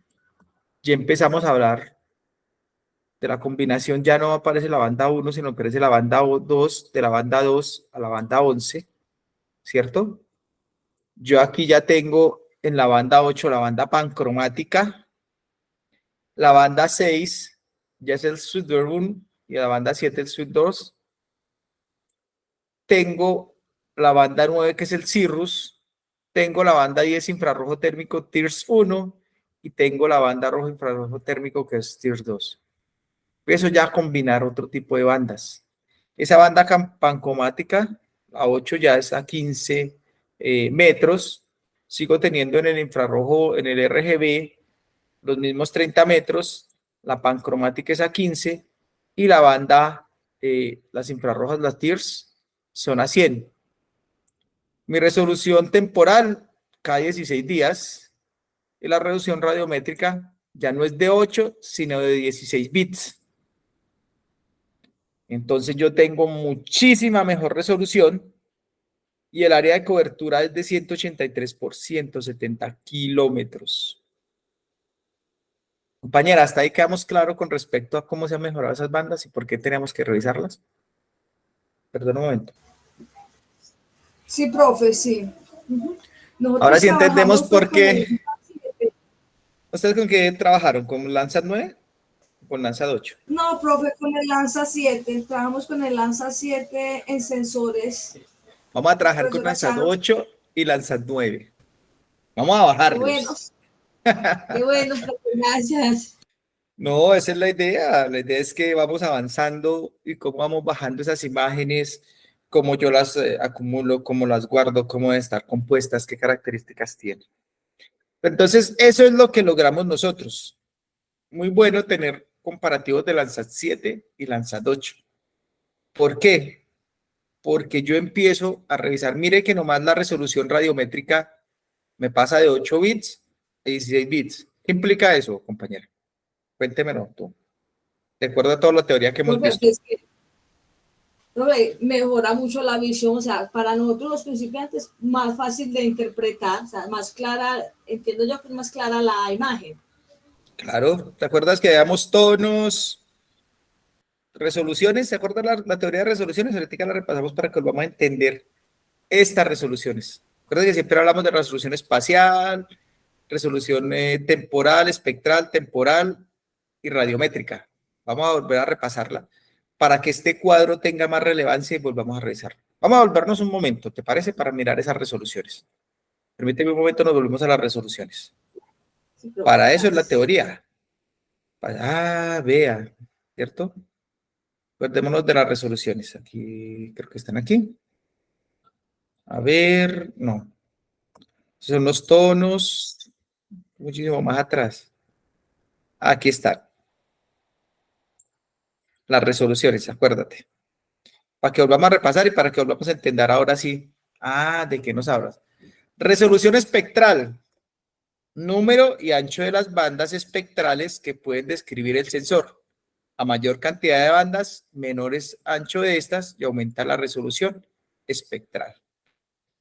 ya empezamos a hablar de la combinación, ya no aparece la banda 1, sino aparece la banda 2, de la banda 2 a la banda 11, ¿cierto? Yo aquí ya tengo en la banda 8 la banda pancromática, la banda 6 ya es el Suite 1 y la banda 7 el Suite 2. Tengo la banda 9 que es el Cirrus, tengo la banda 10 infrarrojo térmico TIRS 1 y tengo la banda rojo infrarrojo térmico que es TIRS 2. Eso ya combinar otro tipo de bandas. Esa banda pancromática a 8 ya es a 15 metros. Sigo teniendo en el infrarrojo, en el RGB, los mismos 30 metros. La pancromática es a 15 y la banda, las infrarrojas, las TIRS, son a 100. Mi resolución temporal cada 16 días y la resolución radiométrica ya no es de 8, sino de 16 bits. Entonces yo tengo muchísima mejor resolución y el área de cobertura es de 183 por 170 kilómetros. Compañera, hasta ahí quedamos claro con respecto a cómo se han mejorado esas bandas y por qué tenemos que revisarlas. Perdón un momento. Sí, profe, sí. Ahora Nosotros sí entendemos trabajamos pues, por con el qué. ¿Ustedes con qué trabajaron? ¿Con Landsat 9 o con Landsat 8? No, profe, con el Lanza 7. Trabajamos con el Lanza 7 en sensores. Vamos a trabajar con Profesora Landsat Charo. 8 y Landsat 9. Vamos a Qué bueno, bajarlos. profe, gracias. No, esa es la idea. La idea es que vamos avanzando y cómo vamos bajando esas imágenes, cómo yo las acumulo, cómo las guardo, cómo deben estar compuestas, qué características tienen. Entonces, eso es lo que logramos nosotros. Muy bueno tener comparativos de Landsat 7 y Landsat 8. ¿Por qué? Porque yo empiezo a revisar. Mire que nomás la resolución radiométrica me pasa de 8 bits a 16 bits. ¿Qué implica eso, compañera? Cuéntemelo tú. De acuerdo a toda la teoría que hemos Profe, visto. es que profe, mejora mucho la visión, o sea, para nosotros los principiantes más fácil de interpretar, o sea, más clara, entiendo yo que es más clara la imagen. Claro, ¿te acuerdas que veamos tonos, resoluciones? ¿Te acuerdas la teoría de resoluciones? Ahorita la repasamos para que volvamos a entender estas resoluciones. Recuerda que siempre hablamos de resolución espacial, resolución temporal, espectral, temporal y radiométrica. Vamos a volver a repasarla para que este cuadro tenga más relevancia y volvamos a revisarlo. Vamos a volvernos un momento, ¿te parece? Para mirar esas resoluciones. Permíteme un momento, nos volvemos a las resoluciones. Sí, profe, Para eso es la gracias. teoría. Vea, ¿cierto? Acordémonos de las resoluciones. Aquí, creo que están aquí. A ver, no. Son los tonos, muchísimo más atrás. Aquí están. Las resoluciones, acuérdate. Para que volvamos a repasar y para que volvamos a entender ahora sí. ¿De qué nos hablas? Resolución espectral. Número y ancho de las bandas espectrales que pueden describir el sensor. A mayor cantidad de bandas, menor es ancho de estas y aumenta la resolución espectral.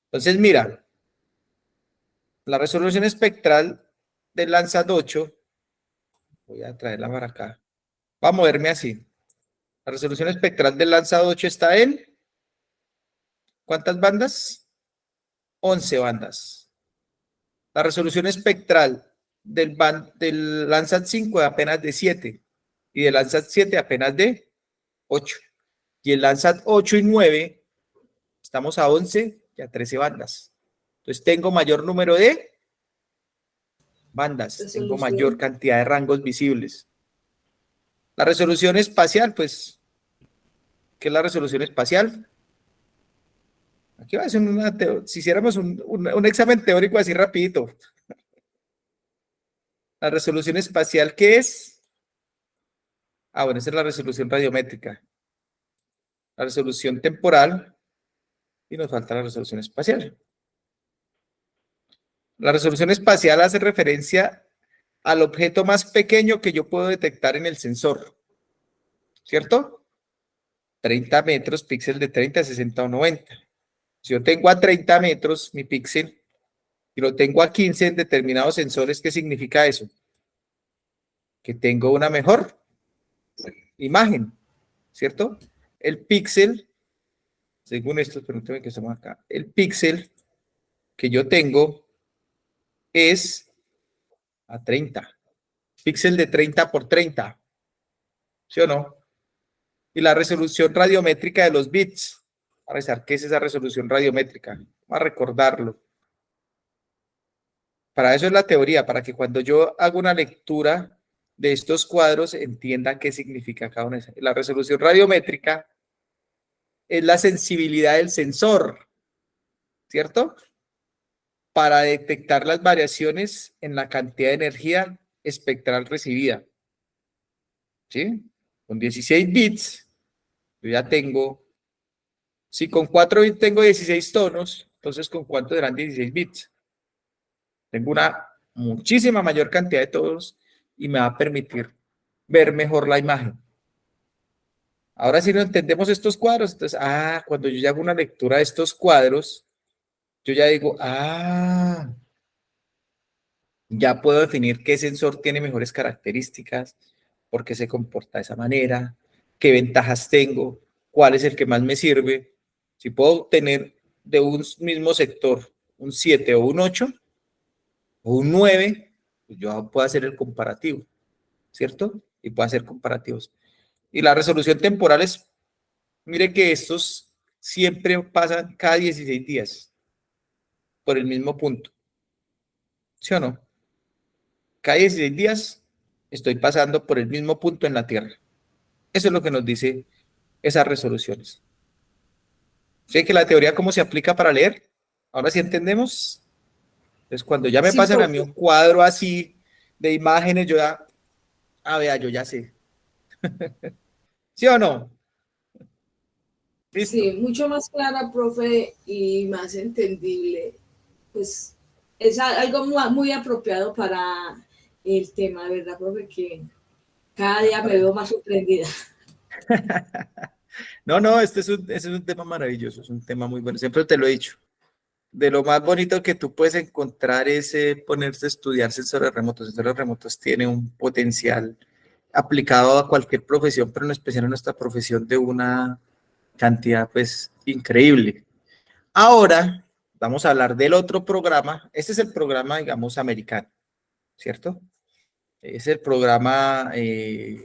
Entonces, mira, la resolución espectral del Landsat 8, voy a traerla para acá, va a moverme así. La resolución espectral del Landsat 8 está en, ¿cuántas bandas? 11 bandas. La resolución espectral del Landsat 5 es apenas de 7 y del Landsat 7 apenas de 8. Y el Landsat 8 y 9, estamos a 11 y a 13 bandas. Entonces tengo mayor número de bandas, tengo mayor Resolución. cantidad de rangos visibles. La resolución espacial, pues, ¿qué es la resolución espacial? Aquí va a ser si hiciéramos un examen teórico así rapidito. La resolución espacial, ¿qué es? Bueno, esa es la resolución radiométrica. La resolución temporal y nos falta la resolución espacial. La resolución espacial hace referencia al objeto más pequeño que yo puedo detectar en el sensor, ¿cierto? 30 metros, píxel de 30, 60 o 90. Si yo tengo a 30 metros mi píxel y lo tengo a 15 en determinados sensores, ¿qué significa eso? Que tengo una mejor imagen, ¿cierto? El píxel, según esto, permítame que estamos acá, el píxel que yo tengo es a 30. Píxel de 30 por 30, ¿sí o no? Y la resolución radiométrica de los bits. A revisar qué es esa resolución radiométrica. Vamos a recordarlo. Para eso es la teoría, para que cuando yo hago una lectura de estos cuadros entienda qué significa cada una. La resolución radiométrica es la sensibilidad del sensor, ¿cierto? Para detectar las variaciones en la cantidad de energía espectral recibida. ¿Sí? Con 16 bits, yo ya tengo, si con 4 bits tengo 16 tonos, entonces ¿con cuánto serán 16 bits? Tengo una muchísima mayor cantidad de tonos y me va a permitir ver mejor la imagen. Ahora sí no entendemos estos cuadros, entonces, cuando yo ya hago una lectura de estos cuadros, yo ya digo, ya puedo definir qué sensor tiene mejores características, por qué se comporta de esa manera, qué ventajas tengo, cuál es el que más me sirve. Si puedo tener de un mismo sector un 7 o un 8 o un 9, pues yo puedo hacer el comparativo, ¿cierto? Y puedo hacer comparativos. Y la resolución temporal es, mire que estos siempre pasan cada 16 días por el mismo punto, ¿sí o no? Cada 16 días estoy pasando por el mismo punto en la Tierra. Eso es lo que nos dice esas resoluciones. ¿Sí que la teoría cómo se aplica para leer? Ahora sí entendemos. Entonces, cuando ya me Sí, pasan a mí profe. un cuadro así de imágenes, yo ya, vea, yo ya sé. ¿Sí o no? Sí, Listo. mucho más clara, profe, y más entendible. Pues es algo muy apropiado para el tema, ¿verdad, profe? Que cada día me veo más sorprendida. No, no, este es un tema maravilloso, es un tema muy bueno. Siempre te lo he dicho. De lo más bonito que tú puedes encontrar es ponerse a estudiar sensores remotos. Sensores remotos tiene un potencial aplicado a cualquier profesión, pero en especial en nuestra profesión de una cantidad pues increíble. Ahora vamos a hablar del otro programa. Este es el programa, digamos, americano, ¿cierto? Es el programa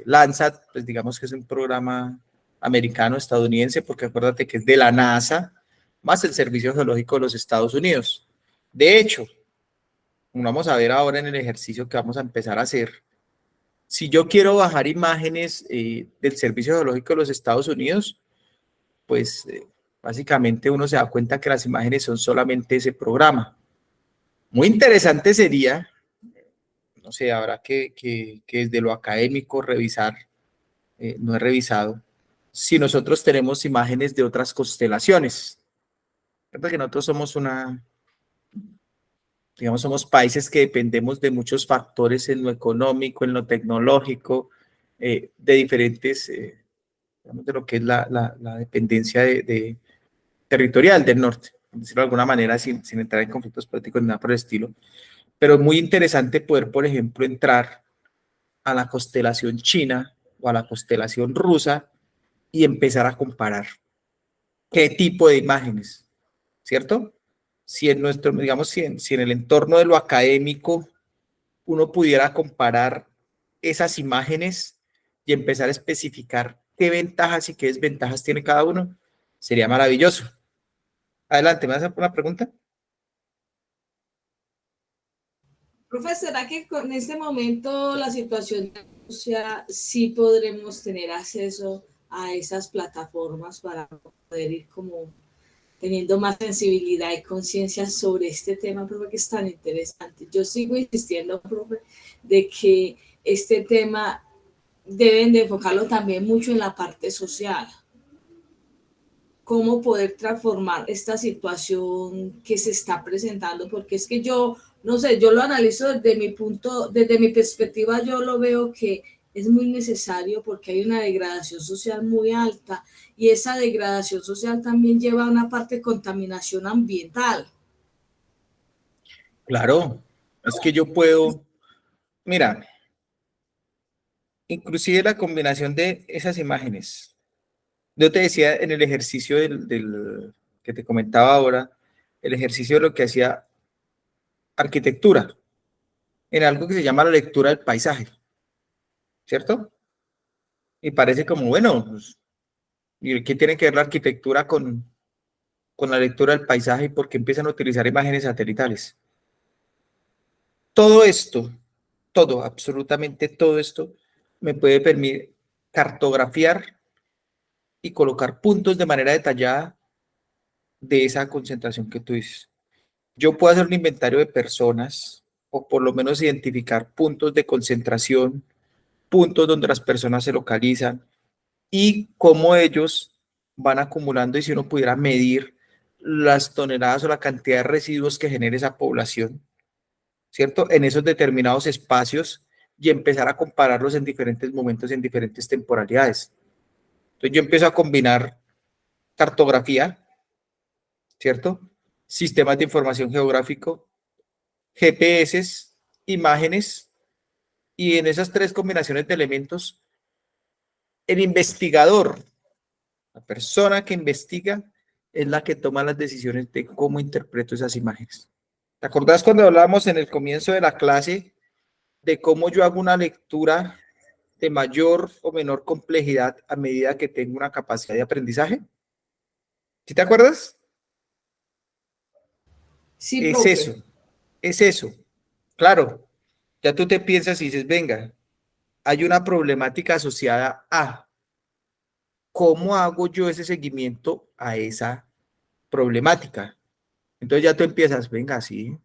Landsat, pues digamos que es un programa americano, estadounidense, porque acuérdate que es de la NASA, más el Servicio Geológico de los Estados Unidos. De hecho, vamos a ver ahora en el ejercicio que vamos a empezar a hacer. Si yo quiero bajar imágenes del Servicio Geológico de los Estados Unidos, pues básicamente uno se da cuenta que las imágenes son solamente ese programa. Muy interesante sería, no sé, habrá que desde lo académico revisar, no he revisado, si nosotros tenemos imágenes de otras constelaciones. Recuerda que nosotros somos digamos, somos países que dependemos de muchos factores en lo económico, en lo tecnológico, de diferentes, digamos, de lo que es la dependencia territorial del norte, por decirlo de alguna manera, sin entrar en conflictos políticos ni nada por el estilo. Pero es muy interesante poder, por ejemplo, entrar a la constelación china o a la constelación rusa y empezar a comparar qué tipo de imágenes, ¿cierto? Si en nuestro, digamos, si en el entorno de lo académico uno pudiera comparar esas imágenes y empezar a especificar qué ventajas y qué desventajas tiene cada uno, sería maravilloso. Adelante, ¿me vas a hacer una pregunta? Profe, ¿será que con este momento la situación de Rusia sí podremos tener acceso a esas plataformas para poder ir como teniendo más sensibilidad y conciencia sobre este tema, profe, que es tan interesante? Yo sigo insistiendo, profe, de que este tema deben de enfocarlo también mucho en la parte social. Cómo poder transformar esta situación que se está presentando, porque es que yo, no sé, yo lo analizo desde mi punto, desde mi perspectiva, yo lo veo que es muy necesario porque hay una degradación social muy alta y esa degradación social también lleva a una parte de contaminación ambiental. Claro, es que yo puedo, mira, inclusive la combinación de esas imágenes. Yo te decía en el ejercicio que te comentaba ahora, el ejercicio de lo que hacía arquitectura, en algo que se llama la lectura del paisaje, ¿cierto? Y parece como, bueno, pues, ¿y qué tiene que ver la arquitectura con la lectura del paisaje y por qué empiezan a utilizar imágenes satelitales? Todo esto, todo, absolutamente todo esto, me puede permitir cartografiar y colocar puntos de manera detallada de esa concentración que tú dices. Yo puedo hacer un inventario de personas o por lo menos identificar puntos de concentración, puntos donde las personas se localizan y cómo ellos van acumulando y si uno pudiera medir las toneladas o la cantidad de residuos que genera esa población, ¿cierto? En esos determinados espacios, y empezar a compararlos en diferentes momentos, en diferentes temporalidades. Entonces yo empiezo a combinar cartografía, ¿cierto? Sistemas de información geográfico, GPS, imágenes, y en esas tres combinaciones de elementos, el investigador, la persona que investiga, es la que toma las decisiones de cómo interpreto esas imágenes. ¿Te acordás cuando hablábamos en el comienzo de la clase de cómo yo hago una lectura de mayor o menor complejidad a medida que tengo una capacidad de aprendizaje? ¿Sí te acuerdas? Sí, Es profe. eso, es eso. Claro, ya tú te piensas y dices, venga, hay una problemática asociada a cómo hago yo ese seguimiento a esa problemática. Entonces ya tú empiezas, venga, sí,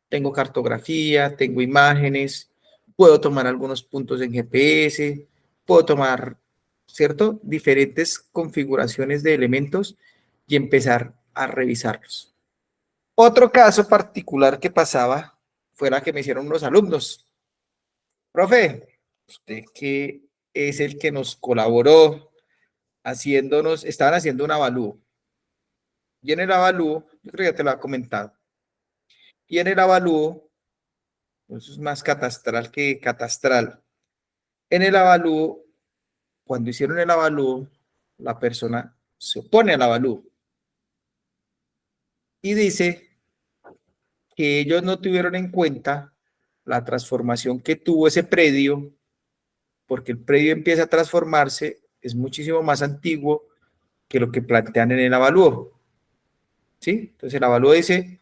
tengo cartografía, tengo imágenes, puedo tomar algunos puntos en GPS, puedo tomar, ¿cierto? Diferentes configuraciones de elementos y empezar a revisarlos. Otro caso particular que pasaba fue la que me hicieron unos alumnos. Profe, usted que es el que nos colaboró haciéndonos, estaban haciendo un avalúo. Y en el avalúo, yo creo que ya te lo he comentado, y en el avalúo, eso es más catastral que catastral. En el avalúo, cuando hicieron el avalúo, la persona se opone al avalúo y dice que ellos no tuvieron en cuenta la transformación que tuvo ese predio, porque el predio empieza a transformarse, es muchísimo más antiguo que lo que plantean en el avalúo. ¿Sí? Entonces el avalúo dice,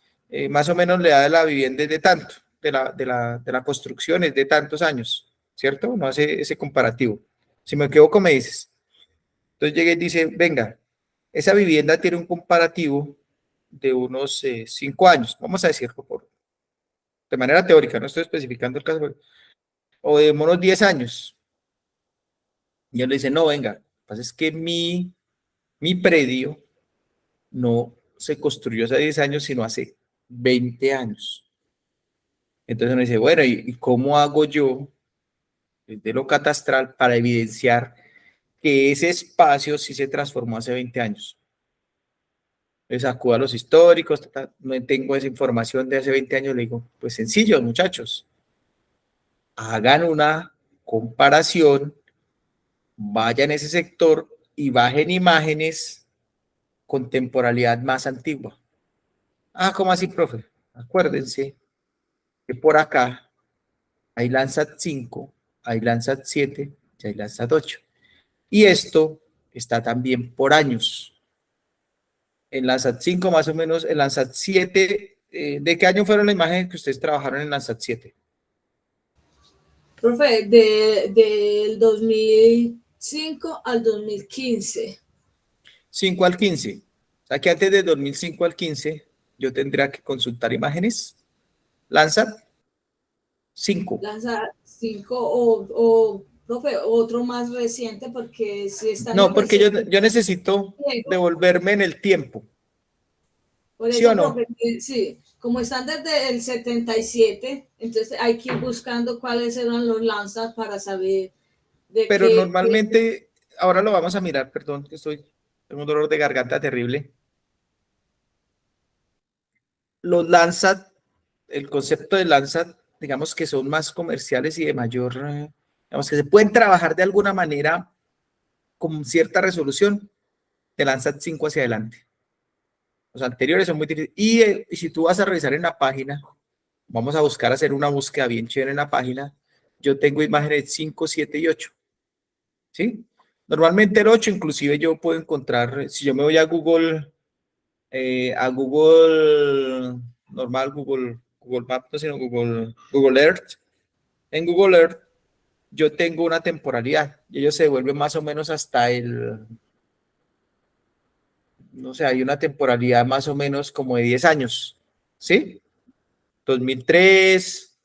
más o menos la edad de la vivienda es de tanto, de la construcción es de tantos años, ¿cierto? No hace ese comparativo. Si me equivoco, me dices. Entonces llega y dice, venga, esa vivienda tiene un comparativo de unos 5 años, vamos a decirlo de manera teórica, no estoy especificando el caso, o de unos 10 años. Y él le dice, no, venga, lo que pasa es que mi predio no se construyó hace 10 años, sino hace 20 años. Entonces uno dice, bueno, ¿y cómo hago yo desde lo catastral para evidenciar que ese espacio sí se transformó hace 20 años? Les acudo a los históricos, no tengo esa información de hace 20 años, le digo, pues sencillo, muchachos, hagan una comparación, vayan a ese sector y bajen imágenes con temporalidad más antigua. Ah, ¿cómo así, profe? Acuérdense que por acá hay Landsat 5, hay Landsat 7 y hay Landsat 8. Y esto está también por años. En Landsat 5 más o menos, en Landsat 7, ¿de qué año fueron las imágenes que ustedes trabajaron en Landsat 7? Profe, del 2005 al 2015. 5 al 15. O sea que antes de 2005 al 15 yo tendría que consultar imágenes. Landsat 5. Lanza 5 profe, otro más reciente, porque si está en No, el del porque yo 70, necesito devolverme en el tiempo. por ¿Sí o eso, no? profe, sí, como están desde el 77, entonces hay que ir buscando cuáles eran los Lanzas para saber de Pero qué. normalmente, ahora lo vamos a mirar, perdón, que tengo un dolor de garganta terrible. Los Landsat, el concepto de Landsat, digamos que son más comerciales y de mayor, digamos que se pueden trabajar de alguna manera con cierta resolución de Landsat 5 hacia adelante. Los anteriores son muy difíciles. Y si tú vas a revisar en la página, vamos a buscar hacer una búsqueda bien chévere en la página. Yo tengo imágenes 5, 7 y 8. ¿Sí? Normalmente el 8, inclusive yo puedo encontrar, si yo me voy a Google normal, Google Maps, no, sino Google Earth. En Google Earth yo tengo una temporalidad y ellos se devuelven más o menos hasta no sé, hay una temporalidad más o menos como de 10 años, ¿sí? 2003,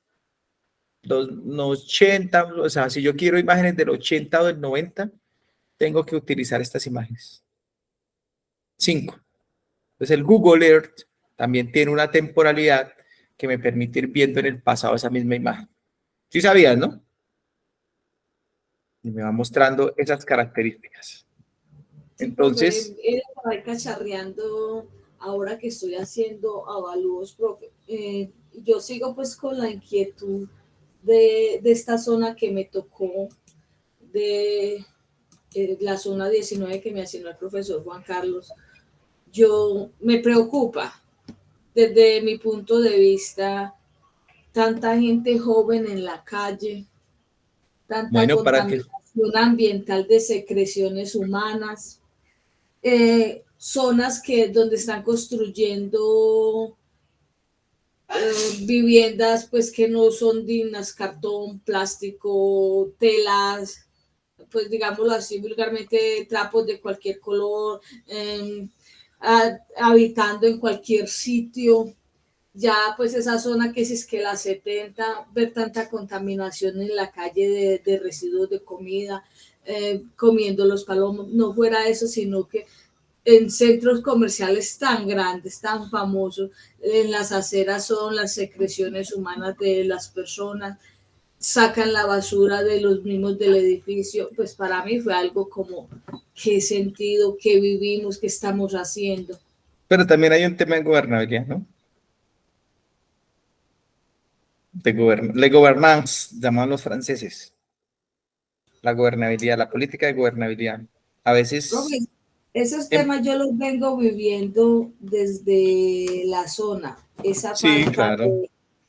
80, o sea, si yo quiero imágenes del 80 o del 90, tengo que utilizar estas imágenes. 5. Entonces el Google Earth también tiene una temporalidad que me permite ir viendo en el pasado esa misma imagen. Sí sabías, ¿no? Y me va mostrando esas características. Sí, profe, Entonces, él por ahí cacharreando ahora que estoy haciendo avalúos, profe. Yo sigo pues con la inquietud de esta zona que me tocó, de la zona 19 que me asignó el profesor Juan Carlos. Yo me preocupa desde mi punto de vista tanta gente joven en la calle, tanta bueno, para que, contaminación ambiental de secreciones humanas, zonas que donde están construyendo viviendas pues que no son dignas, cartón, plástico, telas, pues digámoslo así vulgarmente, trapos de cualquier color, habitando en cualquier sitio. Ya pues esa zona que si es que la 70, ver tanta contaminación en la calle de residuos de comida, comiendo los palomos, no fuera eso, sino que en centros comerciales tan grandes, tan famosos, en las aceras son las secreciones humanas de las personas, sacan la basura de los mismos del edificio, pues para mí fue algo como, ¿qué sentido, qué vivimos, qué estamos haciendo? pero también hay un tema de gobernabilidad, ¿no? Le gouvernance, llaman los franceses. La gobernabilidad, la política de gobernabilidad. A Profe, veces, esos em, temas yo los vengo viviendo desde la zona, esa sí, falta claro.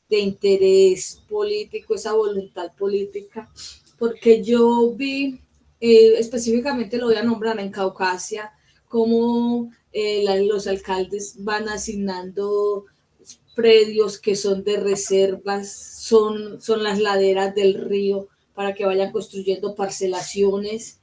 de interés político, esa voluntad política, porque yo vi, específicamente lo voy a nombrar en Caucasia, cómo los alcaldes van asignando predios que son de reservas, son las laderas del río para que vayan construyendo parcelaciones.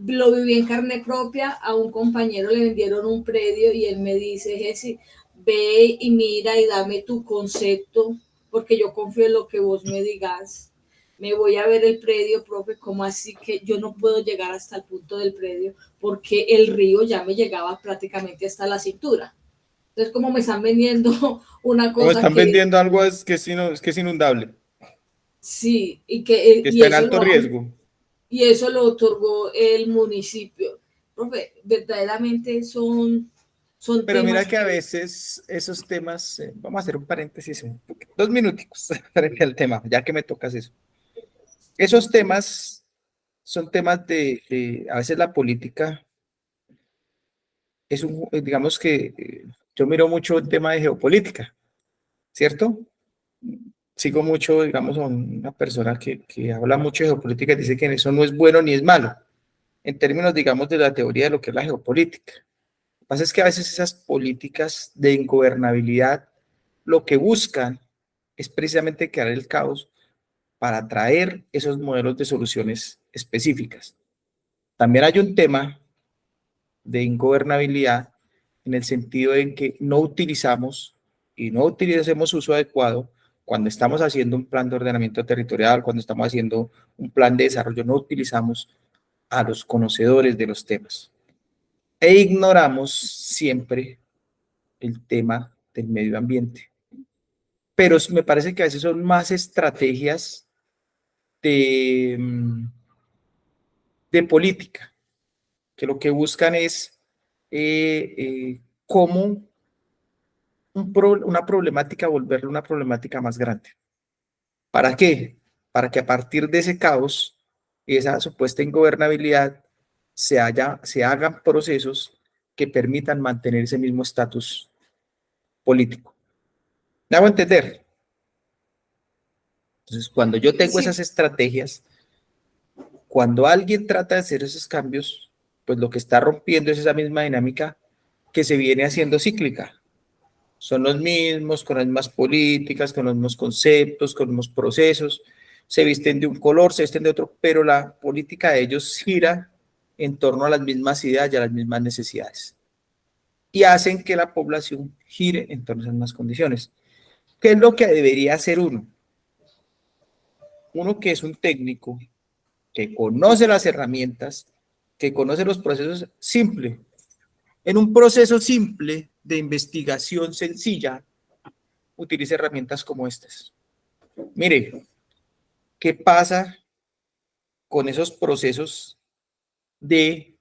Lo viví en carne propia, a un compañero le vendieron un predio y él me dice, Jessy, ve y mira y dame tu concepto, porque yo confío en lo que vos me digas. Me voy a ver el predio, profe, como así que yo no puedo llegar hasta el punto del predio, porque el río ya me llegaba prácticamente hasta la cintura. Entonces, como me están vendiendo una Como cosa están que vendiendo algo es que es inundable, sí, y que que está en alto riesgo. y eso lo otorgó el municipio. Profe, verdaderamente son Pero mira temas que a que veces esos temas, vamos a hacer un paréntesis, 2 minuticos frente al tema, ya que me tocas eso. Esos temas son temas a veces la política es digamos que yo miro mucho el tema de geopolítica, ¿cierto? Sigo mucho, digamos, a una persona que habla mucho de geopolítica y dice que eso no es bueno ni es malo, en términos, digamos, de la teoría de lo que es la geopolítica. Lo que pasa es que a veces esas políticas de ingobernabilidad lo que buscan es precisamente crear el caos para traer esos modelos de soluciones específicas. También hay un tema de ingobernabilidad en el sentido en que no utilizamos y no utilicemos uso adecuado cuando estamos haciendo un plan de ordenamiento territorial, cuando estamos haciendo un plan de desarrollo, no utilizamos a los conocedores de los temas e ignoramos siempre el tema del medio ambiente. Pero me parece que a veces son más estrategias de política, que lo que buscan es cómo una problemática volverla una problemática más grande. ¿Para qué? Para que a partir de ese caos y esa supuesta ingobernabilidad se hagan procesos que permitan mantener ese mismo estatus político. ¿Me hago entender? Entonces, cuando yo tengo sí, esas estrategias, cuando alguien trata de hacer esos cambios, pues lo que está rompiendo es esa misma dinámica que se viene haciendo cíclica. Son los mismos, con las mismas políticas, con los mismos conceptos, con los mismos procesos, se visten de un color, se visten de otro, pero la política de ellos gira en torno a las mismas ideas y a las mismas necesidades. Y hacen que la población gire en torno a esas mismas condiciones. ¿Qué es lo que debería hacer uno? Uno que es un técnico, que conoce las herramientas, que conoce los procesos, simple. En un proceso simple de investigación sencilla, utilice herramientas como estas. Mire, ¿Qué pasa con esos procesos de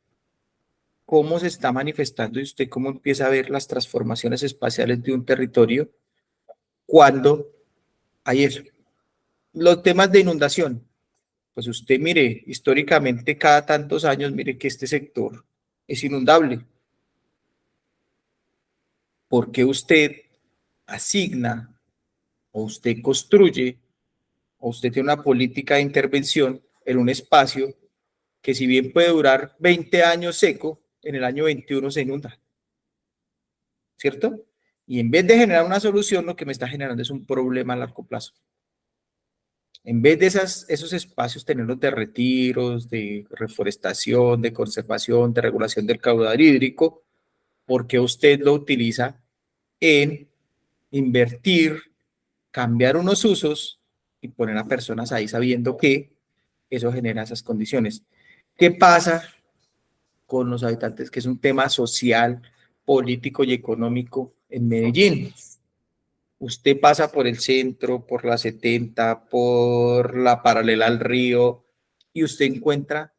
cómo se está manifestando y usted cómo empieza a ver las transformaciones espaciales de un territorio cuando hay eso? Los temas de inundación, pues usted mire, históricamente cada tantos años, mire que este sector es inundable. ¿Por qué usted asigna o usted construye o usted tiene una política de intervención en un espacio que si bien puede durar 20 años seco, en el año 21 se inunda, ¿cierto? Y en vez de generar una solución, lo que me está generando es un problema a largo plazo. En vez de esos espacios tenerlos de retiros, de reforestación, de conservación, de regulación del caudal hídrico, ¿por qué usted lo utiliza en invertir, cambiar unos usos y poner a personas ahí sabiendo que eso genera esas condiciones? ¿Qué pasa con los habitantes? Que es un tema social, político y económico en Medellín. Usted pasa por el centro, por la 70, por la paralela al río, y usted encuentra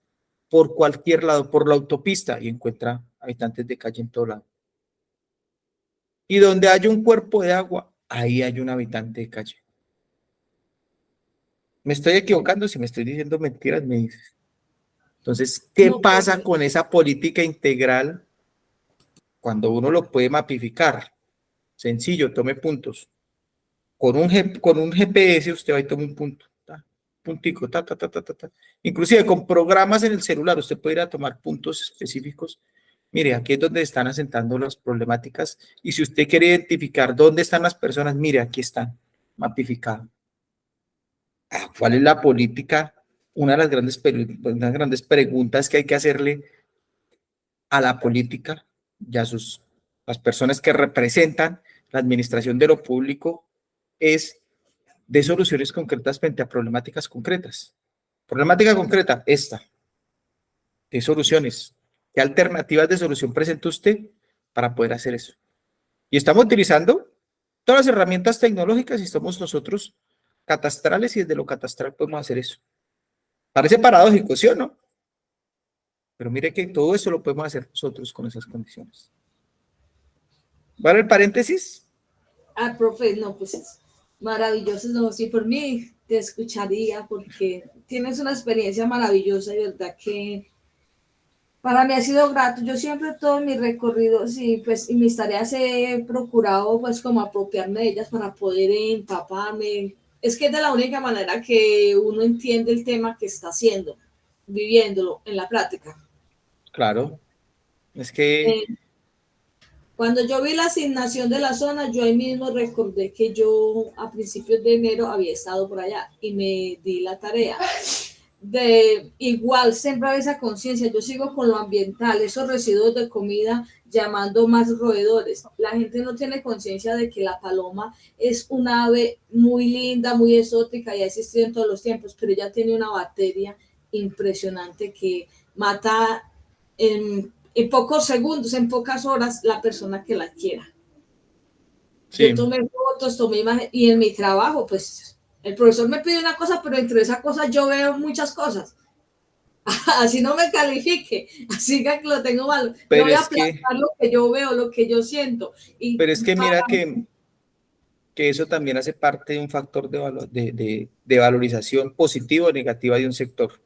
por cualquier lado, por la autopista, y encuentra habitantes de calle en todo lado. Y donde hay un cuerpo de agua, ahí hay un habitante de calle. ¿Me estoy equivocando? Si me estoy diciendo mentiras, me dices. Entonces, ¿qué No, pasa con esa política integral cuando uno lo puede mapificar? Sencillo, tome puntos. Con un GPS usted va y toma un punto, ta, puntico, ta, ta, ta, ta, ta, ta. Inclusive con programas en el celular usted puede ir a tomar puntos específicos. Mire, aquí es donde están asentando las problemáticas y si usted quiere identificar dónde están las personas, mire, aquí están, mapificadas. ¿Cuál es la política? Una de las grandes preguntas que hay que hacerle a la política y a las personas que representan la administración de lo público es de soluciones concretas frente a problemáticas concretas. Problemática concreta, esta. ¿Qué soluciones? ¿Qué alternativas de solución presenta usted para poder hacer eso? Y estamos utilizando todas las herramientas tecnológicas y estamos nosotros catastrales y desde lo catastral podemos hacer eso. Parece paradójico, ¿sí o no? Pero mire que todo eso lo podemos hacer nosotros con esas condiciones. ¿Vale el paréntesis? profe, no, pues maravilloso, no, sí, por mí te escucharía porque tienes una experiencia maravillosa y verdad que para mí ha sido grato. Yo siempre todos mis recorridos y pues y mis tareas he procurado pues como apropiarme de ellas para poder empaparme. Es que es de la única manera que uno entiende el tema que está haciendo, viviéndolo en la práctica. Claro, es que... Cuando yo vi la asignación de la zona, yo ahí mismo recordé que yo a principios de enero había estado por allá y me di la tarea de igual sembrar esa conciencia. Yo sigo con lo ambiental, esos residuos de comida llamando más roedores. La gente no tiene conciencia de que la paloma es un ave muy linda, muy exótica y ha existido en todos los tiempos, pero ella tiene una bacteria impresionante que mata en pocos segundos, en pocas horas, la persona que la quiera. Sí. Yo tomé fotos, tomé imágenes y en mi trabajo, pues el profesor me pide una cosa, pero entre esas cosas yo veo muchas cosas. Así no me califique, así que lo tengo malo. Pero Yo voy a es que, plasmar lo que yo veo, lo que yo siento. Y pero es que para mira que eso también hace parte de un factor de valorización positiva o negativa de un sector.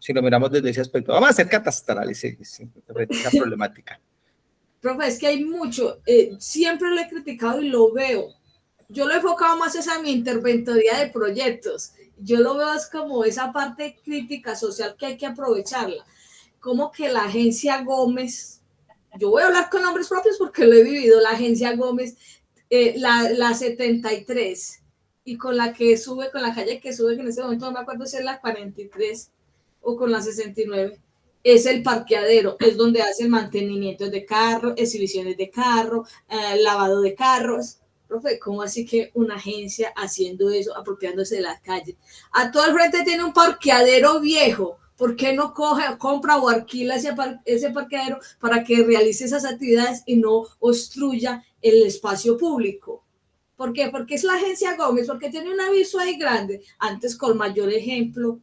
Si lo miramos desde ese aspecto, vamos a hacer catastral esa problemática. profe, es que hay mucho, siempre lo he criticado y lo veo. Yo lo he enfocado más esa mi interventoría de proyectos. Yo lo veo es como esa parte crítica social que hay que aprovecharla. Como que la agencia Gómez, yo voy a hablar con nombres propios porque lo he vivido, la agencia Gómez, la 73, y con la que sube, con la calle que sube, que en este momento no me acuerdo si es la 43 o con la 69, es el parqueadero, es donde hacen mantenimientos de carro, exhibiciones de carro, lavado de carros. Profe, ¿cómo así que una agencia haciendo eso, apropiándose de las calles? A todo el frente tiene un parqueadero viejo. ¿Por qué no compra o alquila ese parqueadero para que realice esas actividades y no obstruya el espacio público? ¿Por qué? Porque es la agencia Gómez, porque tiene un aviso ahí grande. Antes, con mayor ejemplo,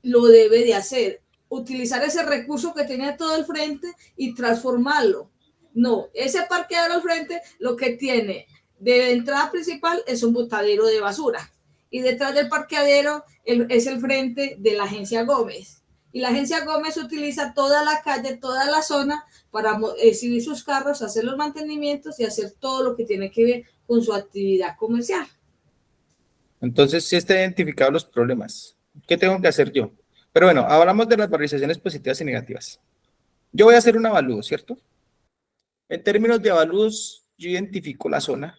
lo debe de hacer. Utilizar ese recurso que tiene todo el frente y transformarlo. No, ese parqueadero al frente lo que tiene de entrada principal es un botadero de basura. Y detrás del parqueadero es el frente de la agencia Gómez. Y la agencia Gómez utiliza toda la calle, toda la zona para exhibir sus carros, hacer los mantenimientos y hacer todo lo que tiene que ver con su actividad comercial. Entonces, sí está identificado los problemas. ¿Qué tengo que hacer yo? Pero bueno, hablamos de las valorizaciones positivas y negativas. Yo voy a hacer un avalúo, ¿cierto? En términos de avalúos, yo identifico la zona,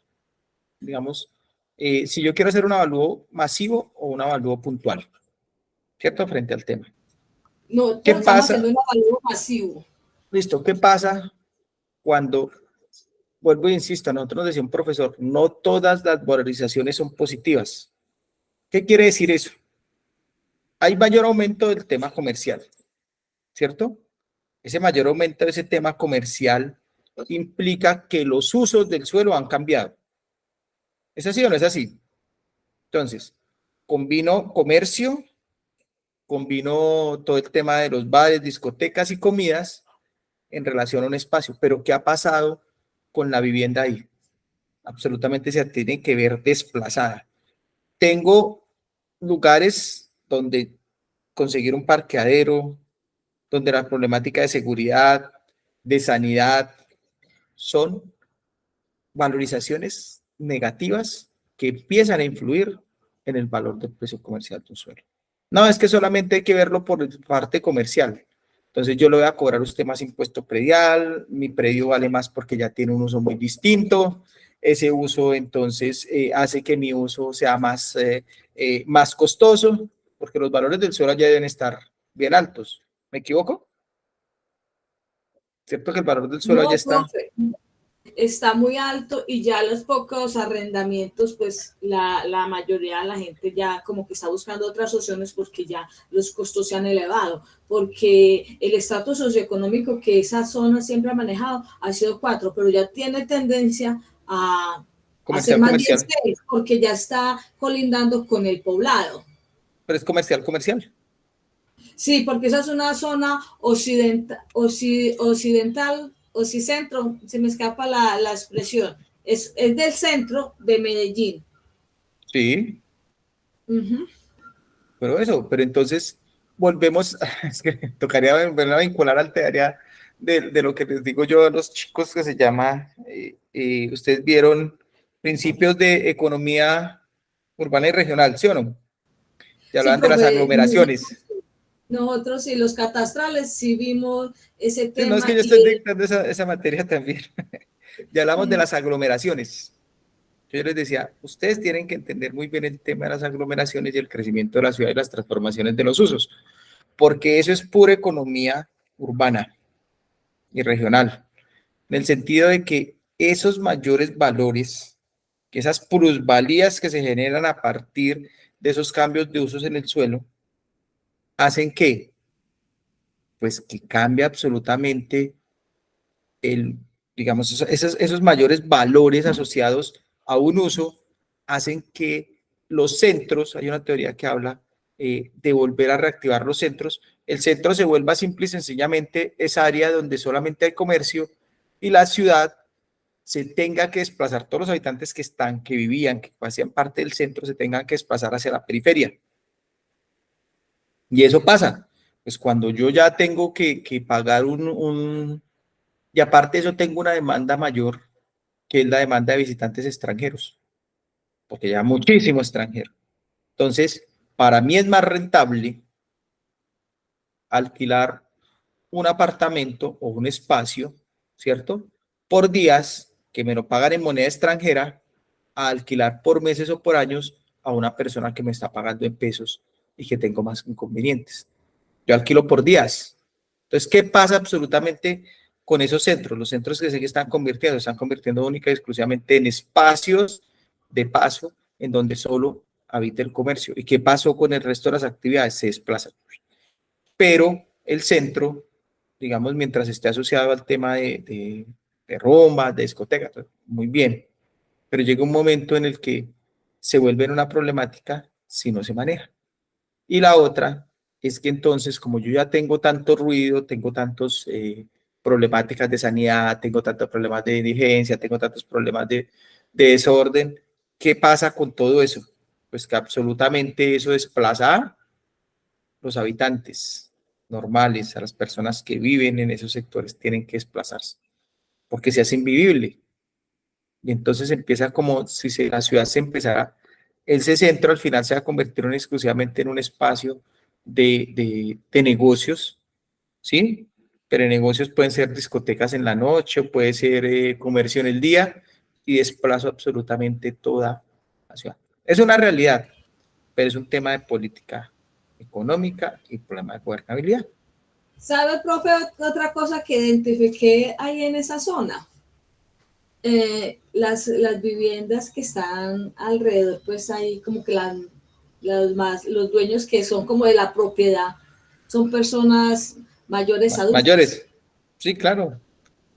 digamos, si yo quiero hacer un avalúo masivo o un avalúo puntual, ¿cierto? Frente al tema. ¿Qué Nosotros estamos pasa? haciendo un avalúo masivo. Listo, ¿qué pasa cuando, vuelvo e insisto, nosotros nos decía un profesor, no todas las valorizaciones son positivas? ¿Qué quiere decir eso? Hay mayor aumento del tema comercial, ¿cierto? Ese mayor aumento de ese tema comercial implica que los usos del suelo han cambiado. ¿Es así o no es así? Entonces, combino comercio, combino todo el tema de los bares, discotecas y comidas en relación a un espacio. Pero ¿qué ha pasado con la vivienda ahí? Absolutamente se tiene que ver desplazada. Tengo lugares donde conseguir un parqueadero, donde la problemática de seguridad, de sanidad, son valorizaciones negativas que empiezan a influir en el valor del precio comercial de un suelo. No, es que solamente hay que verlo por parte comercial. Entonces yo le voy a cobrar a usted más impuesto predial, mi predio vale más porque ya tiene un uso muy distinto, ese uso entonces hace que mi uso sea más costoso, porque los valores del suelo ya deben estar bien altos. ¿Me equivoco? ¿Cierto que el valor del suelo ya No, está? profe, está muy alto y ya los pocos arrendamientos, pues la mayoría de la gente ya como que está buscando otras opciones porque ya los costos se han elevado, porque el estatus socioeconómico que esa zona siempre ha manejado ha sido 4, pero ya tiene tendencia a ser Comercial, más bien comercial. 6, porque ya está colindando con el poblado. Pero es comercial, comercial. Sí, porque esa es una zona occidental, ocicentro, se me escapa la expresión, es del centro de Medellín. Sí, Uh-huh. pero entonces volvemos, es que tocaría volver a vincular al teoría de lo que les digo yo a los chicos que se llama, ustedes vieron principios de economía urbana y regional, ¿sí o no? Te Sí, hablaban de las profe, aglomeraciones. nosotros sí, los catastrales sí vimos ese Sí, no, es que tema yo estoy y dictando esa materia también. Ya hablamos de las aglomeraciones. Yo les decía, ustedes tienen que entender muy bien el tema de las aglomeraciones y el crecimiento de la ciudad y las transformaciones de los usos, porque eso es pura economía urbana y regional, en el sentido de que esos mayores valores, que esas plusvalías que se generan a partir de esos cambios de usos en el suelo, hacen que, pues, que cambie absolutamente el, digamos, esos mayores valores asociados a un uso, hacen que los centros, hay una teoría que habla de volver a reactivar los centros, el centro se vuelva simple y sencillamente esa área donde solamente hay comercio y la ciudad se tenga que desplazar, todos los habitantes que vivían, que hacían parte del centro, se tengan que desplazar hacia la periferia. Y eso pasa, pues cuando yo ya tengo que pagar y aparte de eso tengo una demanda mayor, que es la demanda de visitantes extranjeros, porque ya muchísimo extranjero. Entonces, para mí es más rentable alquilar un apartamento o un espacio, ¿cierto? Por días que me lo pagan en moneda extranjera, a alquilar por meses o por años a una persona que me está pagando en pesos y que tengo más inconvenientes. Yo alquilo por días. Entonces, ¿qué pasa absolutamente con esos centros? Los centros que se están convirtiendo única y exclusivamente en espacios de paso en donde solo habita el comercio. ¿Y qué pasó con el resto de las actividades? Se desplazan. Pero el centro, digamos, mientras esté asociado al tema de rumbas, de discotecas, muy bien. pero llega un momento en el que se vuelve una problemática si no se maneja. Y la otra es que entonces, como yo ya tengo tanto ruido, tengo tantos problemáticas de sanidad, tengo tantos problemas de indigencia, tengo tantos problemas de desorden, ¿qué pasa con todo eso? Pues que absolutamente eso desplaza a los habitantes normales, a las personas que viven en esos sectores, tienen que desplazarse, porque se hace invivible. Y entonces empieza como si la ciudad se empezara, ese centro al final se va a convertir exclusivamente en un espacio de negocios, ¿sí? Pero negocios pueden ser discotecas en la noche, puede ser comercio en el día, y desplazo absolutamente toda la ciudad. Es una realidad, pero es un tema de política económica y problema de gobernabilidad. ¿Sabe, profe, otra cosa que identifiqué ahí en esa zona? Las viviendas que están alrededor, pues ahí como que los dueños que son como de la propiedad, son personas mayores adultas. Mayores, sí, claro,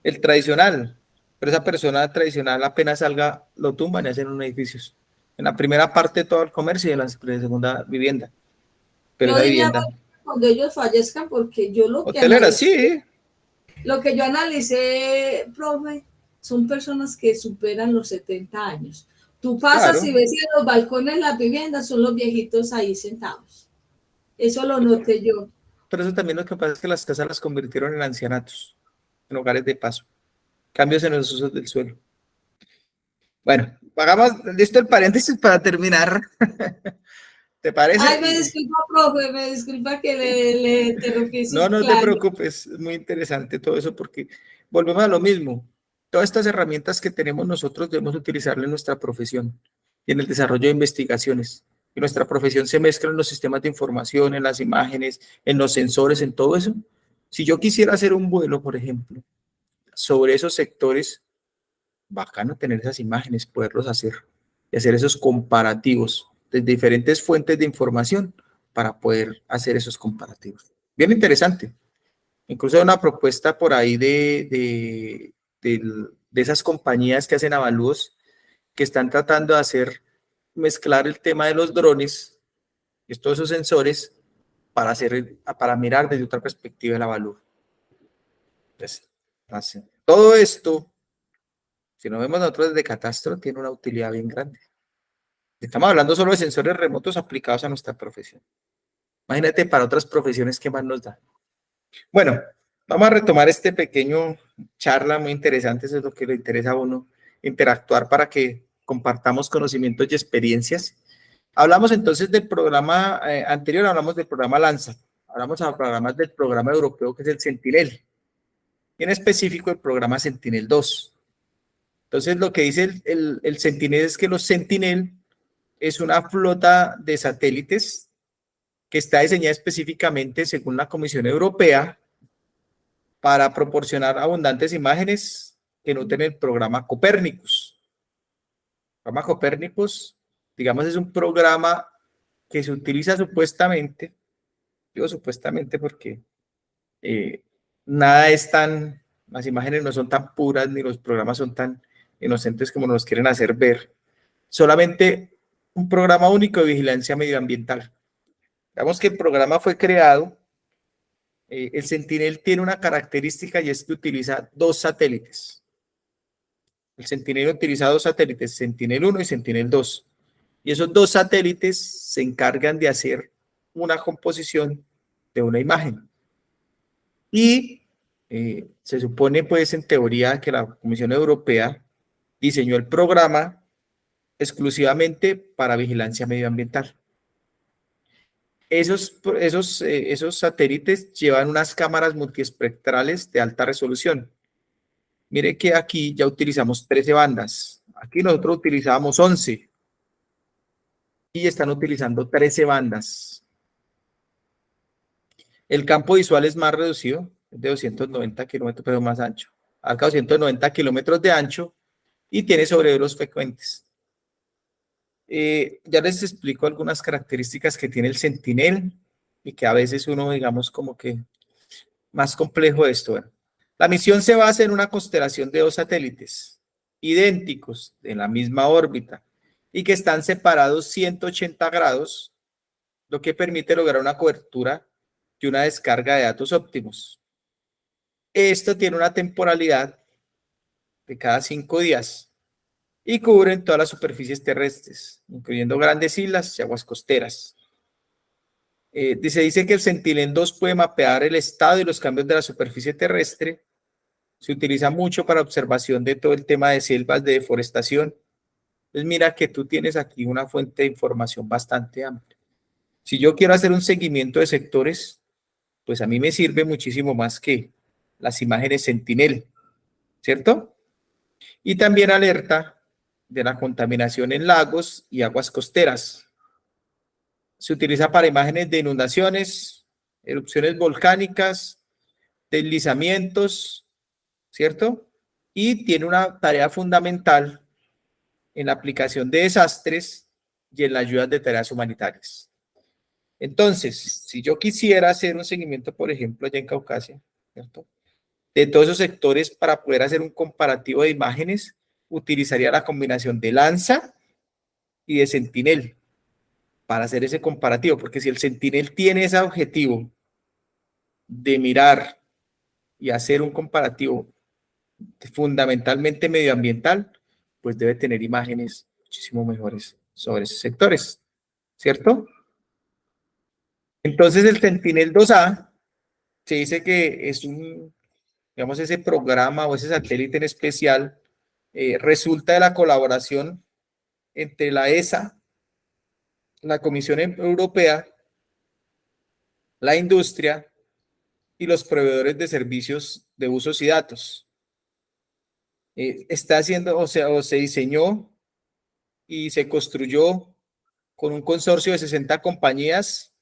el tradicional, pero esa persona tradicional apenas salga, lo tumban y hacen unos edificios. En la primera parte todo el comercio y en la segunda vivienda, pero Yo esa diría vivienda. cuando ellos fallezcan, porque yo Hotelera, sí, lo que yo analicé, profe, son personas que superan los 70 años. Tú pasas y claro, ves en los balcones las viviendas, son los viejitos ahí sentados. Eso lo noté yo. pero eso también lo que pasa es que las casas las convirtieron en ancianatos, en hogares de paso, cambios en los usos del suelo. Bueno, hagamos, listo el paréntesis para terminar, ¿te Ay, parece? me disculpa, profe, me disculpa que le interrumpí No, su no te clase. preocupes, es muy interesante todo eso porque volvemos a lo mismo. Todas estas herramientas que tenemos nosotros debemos utilizarlas en nuestra profesión y en el desarrollo de investigaciones. Y nuestra profesión se mezcla en los sistemas de información, en las imágenes, en los sensores, en todo eso. Si yo quisiera hacer un vuelo, por ejemplo, sobre esos sectores, bacano tener esas imágenes, poderlos hacer y hacer esos comparativos de diferentes fuentes de información para poder hacer esos comparativos. Bien interesante. Incluso hay una propuesta por ahí de esas compañías que hacen avalúos que están tratando de hacer, mezclar el tema de los drones y todos esos sensores para mirar desde otra perspectiva el avalúo. Entonces, todo esto, si nos vemos nosotros desde Catastro, tiene una utilidad bien grande. Estamos hablando solo de sensores remotos aplicados a nuestra profesión. Imagínate para otras profesiones qué más nos da. Bueno, vamos a retomar este pequeño charla muy interesante, eso es lo que le interesa a uno, interactuar para que compartamos conocimientos y experiencias. Hablamos entonces del programa anterior, hablamos del programa Landsat, hablamos a programas del programa europeo que es el Sentinel, y en específico el programa Sentinel-2. Entonces lo que dice el Sentinel es que los Sentinel es una flota de satélites que está diseñada específicamente según la Comisión Europea para proporcionar abundantes imágenes que nutren el programa Copérnicus. El programa Copérnicus, digamos, es un programa que se utiliza supuestamente, digo supuestamente porque nada es tan, las imágenes no son tan puras ni los programas son tan inocentes como nos quieren hacer ver. Solamente un programa único de vigilancia medioambiental. Digamos que el programa fue creado, el Sentinel tiene una característica y es que utiliza dos satélites. El Sentinel utiliza dos satélites, Sentinel-1 y Sentinel-2. Y esos dos satélites se encargan de hacer una composición de una imagen. Y se supone, pues, en teoría, que la Comisión Europea diseñó el programa exclusivamente para vigilancia medioambiental. Esos satélites llevan unas cámaras multiespectrales de alta resolución. Mire que aquí ya utilizamos 13 bandas. Aquí nosotros utilizábamos 11 y están utilizando 13 bandas. El campo visual es más reducido, es de 290 kilómetros, pero más ancho. Abarca 290 kilómetros de ancho y tiene sobrevuelos frecuentes. Ya les explico algunas características que tiene el Sentinel y que a veces uno, digamos, como que más complejo esto. Bueno, la misión se basa en una constelación de dos satélites. idénticos en la misma órbita y que están separados 180 grados, lo que permite lograr una cobertura y una descarga de datos óptimos. Esto tiene una temporalidad de cada 5 días y cubren todas las superficies terrestres, incluyendo grandes islas y aguas costeras. Se dice que el Sentinel-2 puede mapear el estado y los cambios de la superficie terrestre. Se utiliza mucho para observación de todo el tema de selvas, de deforestación. Entonces mira que tú tienes aquí una fuente de información bastante amplia. Si yo quiero hacer un seguimiento de sectores, pues a mí me sirve muchísimo más que las imágenes Sentinel, ¿cierto? Y también alerta de la contaminación en lagos y aguas costeras. Se utiliza para imágenes de inundaciones, erupciones volcánicas, deslizamientos, ¿cierto? Y tiene una tarea fundamental en la aplicación de desastres y en la ayuda de tareas humanitarias. Entonces, si yo quisiera hacer un seguimiento, por ejemplo, allá en Caucasia, ¿cierto? De todos esos sectores para poder hacer un comparativo de imágenes, utilizaría la combinación de Lanza y de Sentinel para hacer ese comparativo, porque si el Sentinel tiene ese objetivo de mirar y hacer un comparativo fundamentalmente medioambiental, pues debe tener imágenes muchísimo mejores sobre esos sectores, ¿cierto? Entonces el Sentinel-2A se dice que es un, digamos, ese programa o ese satélite en especial resulta de la colaboración entre la ESA, la Comisión Europea, la industria y los proveedores de servicios de usos y datos. Está haciendo, o se diseñó y se construyó con un consorcio de 60 compañías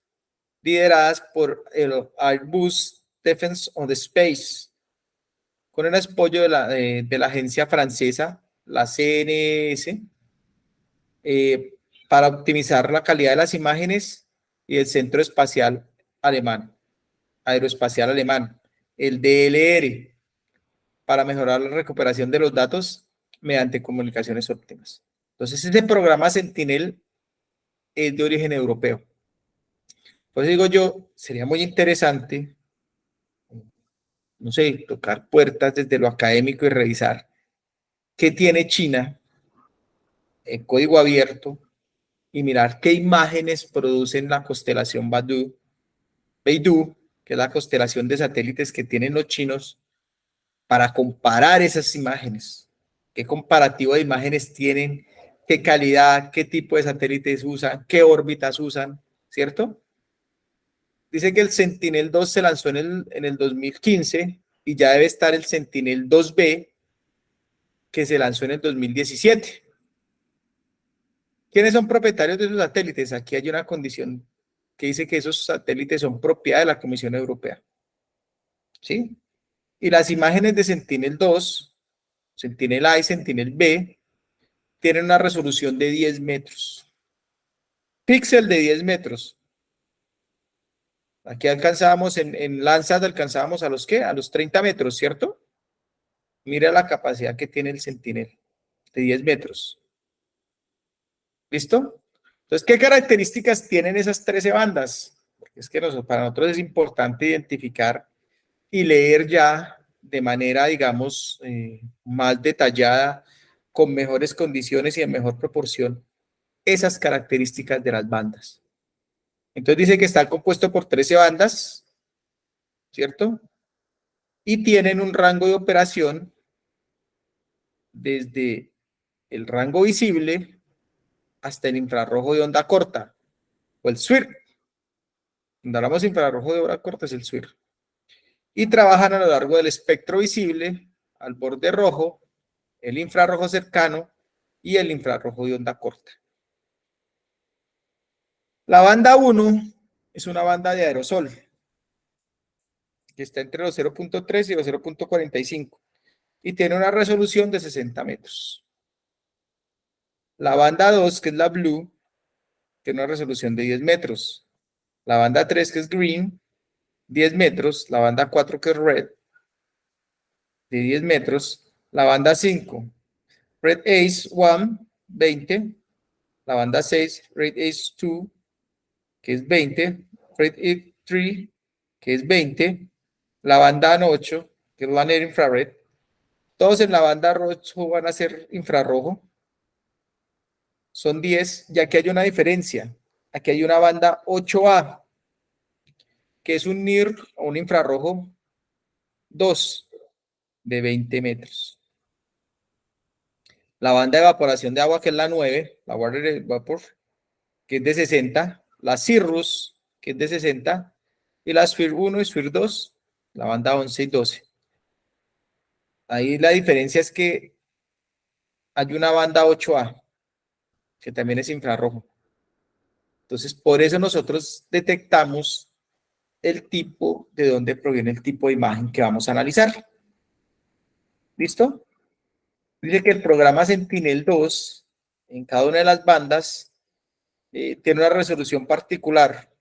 lideradas por el Airbus Defense of the Space, con el apoyo de la agencia francesa, la CNS, para optimizar la calidad de las imágenes y el Centro Espacial Alemán, Aeroespacial Alemán, el DLR, para mejorar la recuperación de los datos mediante comunicaciones óptimas. Entonces, ese programa Sentinel es de origen europeo. Por eso digo yo, sería muy interesante, no sé, tocar puertas desde lo académico y revisar qué tiene China en código abierto y mirar qué imágenes producen la constelación Beidou, que es la constelación de satélites que tienen los chinos, para comparar esas imágenes. ¿Qué comparativo de imágenes tienen? ¿Qué calidad? ¿Qué tipo de satélites usan? ¿Qué órbitas usan? ¿Cierto? Dice que el Sentinel-2 se lanzó en el 2015 y ya debe estar el Sentinel-2B que se lanzó en el 2017. ¿Quiénes son propietarios de esos satélites? Aquí hay una condición que dice que esos satélites son propiedad de la Comisión Europea. ¿Sí? Y las imágenes de Sentinel-2, Sentinel-A y Sentinel-B, tienen una resolución de 10 metros. Píxel de 10 metros. Aquí alcanzábamos, en Landsat alcanzábamos a los ¿qué? A los 30 metros, ¿cierto? Mira la capacidad que tiene el Sentinel, de 10 metros. ¿Listo? Entonces, ¿qué características tienen esas 13 bandas? Porque es que para nosotros es importante identificar y leer ya de manera, digamos, más detallada, con mejores condiciones y en mejor proporción, esas características de las bandas. Entonces dice que está compuesto por 13 bandas, ¿cierto? Y tienen un rango de operación desde el rango visible hasta el infrarrojo de onda corta, o el SWIR. Cuando hablamos de infrarrojo de onda corta es el SWIR. Y trabajan a lo largo del espectro visible, al borde rojo, el infrarrojo cercano y el infrarrojo de onda corta. La banda 1 es una banda de aerosol que está entre los 0.3 y los 0.45 y tiene una resolución de 60 metros. La banda 2, que es la blue, tiene una resolución de 10 metros. La banda 3, que es green, 10 metros. La banda 4, que es red, de 10 metros. La banda 5, Red Ace 1, 20. La banda 6, Red Ace 2, que es 20. Red Ace 3, que es 20. La banda 8, que es la Near Infrared. Todos en la banda rojo van a ser infrarrojo. Son 10, ya que hay una diferencia. Aquí hay una banda 8A, que es un NIR o un infrarrojo 2 de 20 metros. La banda de evaporación de agua, que es la 9, la Water Vapor, que es de 60. La Cirrus, que es de 60. Y la Sphere 1 y Sphere 2, la banda 11 y 12. Ahí la diferencia es que hay una banda 8A, que también es infrarrojo. Entonces, por eso nosotros detectamos el tipo, de dónde proviene el tipo de imagen que vamos a analizar. ¿Listo? Dice que el programa Sentinel-2, en cada una de las bandas, tiene una resolución particular,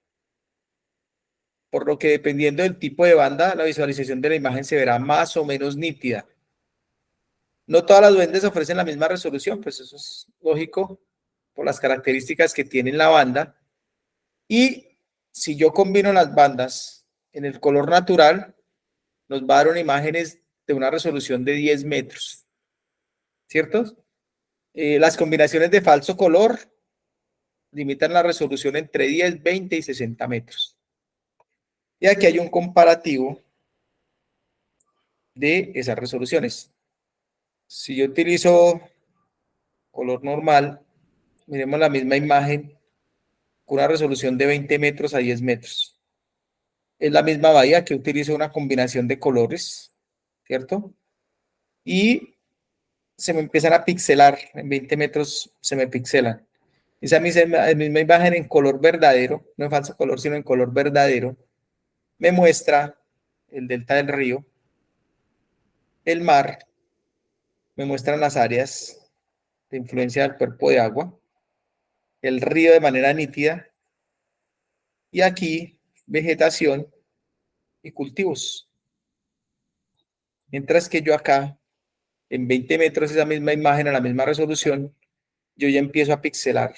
por lo que dependiendo del tipo de banda, la visualización de la imagen se verá más o menos nítida. No todas las bandas ofrecen la misma resolución, pues eso es lógico por las características que tiene la banda. Y si yo combino las bandas en el color natural, nos va a dar una imágenes de una resolución de 10 metros, ¿cierto? Las combinaciones de falso color limitan la resolución entre 10, 20 y 60 metros. Y aquí hay un comparativo de esas resoluciones. Si yo utilizo color normal, miremos la misma imagen con una resolución de 20 metros a 10 metros. Es la misma bahía que utilizo una combinación de colores, ¿cierto? Y se me empiezan a pixelar, en 20 metros se me pixelan. Esa misma imagen en color verdadero, no en falso color, sino en color verdadero, me muestra el delta del río, el mar, me muestran las áreas de influencia del cuerpo de agua, el río de manera nítida, y aquí vegetación y cultivos. Mientras que yo acá, en 20 metros, esa misma imagen a la misma resolución, yo ya empiezo a pixelar,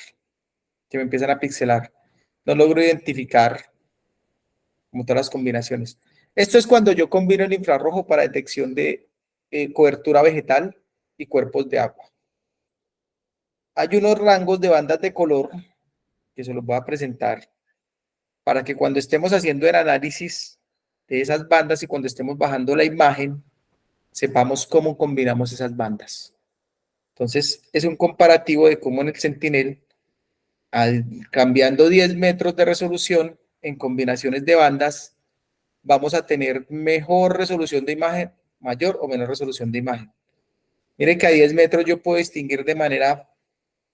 que me empiezan a pixelar. No logro identificar como todas las combinaciones. Esto es cuando yo combino el infrarrojo para detección de cobertura vegetal y cuerpos de agua. Hay unos rangos de bandas de color que se los voy a presentar para que cuando estemos haciendo el análisis de esas bandas y cuando estemos bajando la imagen, sepamos cómo combinamos esas bandas. Entonces, es un comparativo de cómo en el Sentinel, cambiando 10 metros de resolución en combinaciones de bandas, vamos a tener mejor resolución de imagen, mayor o menor resolución de imagen. Miren que a 10 metros yo puedo distinguir de manera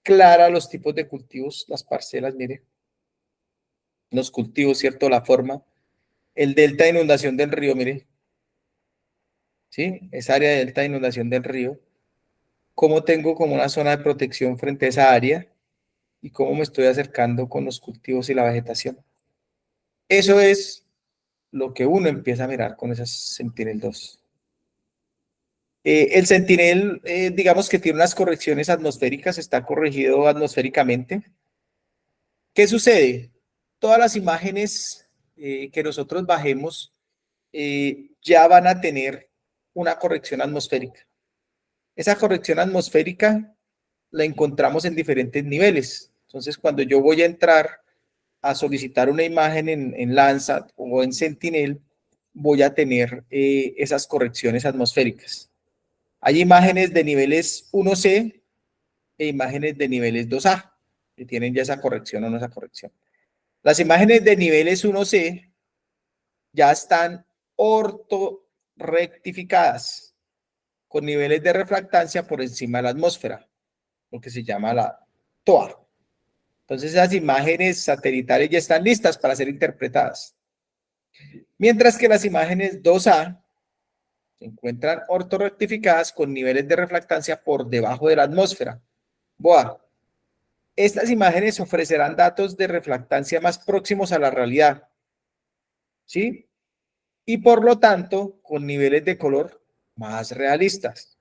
clara los tipos de cultivos, las parcelas, miren, los cultivos, ¿cierto? La forma, el delta de inundación del río, miren, ¿sí? Esa área de delta de inundación del río, cómo tengo como una zona de protección frente a esa área y cómo me estoy acercando con los cultivos y la vegetación. Eso es lo que uno empieza a mirar con esas Sentinel-2. El Sentinel, digamos que tiene unas correcciones atmosféricas, está corregido atmosféricamente. ¿Qué sucede? Todas las imágenes que nosotros bajemos ya van a tener una corrección atmosférica. Esa corrección atmosférica la encontramos en diferentes niveles. Entonces, cuando yo voy a entrar a solicitar una imagen en Landsat o en Sentinel, voy a tener esas correcciones atmosféricas. Hay imágenes de niveles 1C e imágenes de niveles 2A, que tienen ya esa corrección o no esa corrección. Las imágenes de niveles 1C ya están ortorrectificadas, con niveles de refractancia por encima de la atmósfera, lo que se llama la TOA. Entonces esas imágenes satelitales ya están listas para ser interpretadas. Mientras que las imágenes 2A se encuentran ortorrectificadas con niveles de refractancia por debajo de la atmósfera. BOA. Estas imágenes ofrecerán datos de refractancia más próximos a la realidad, ¿sí? Y por lo tanto, con niveles de color más realistas.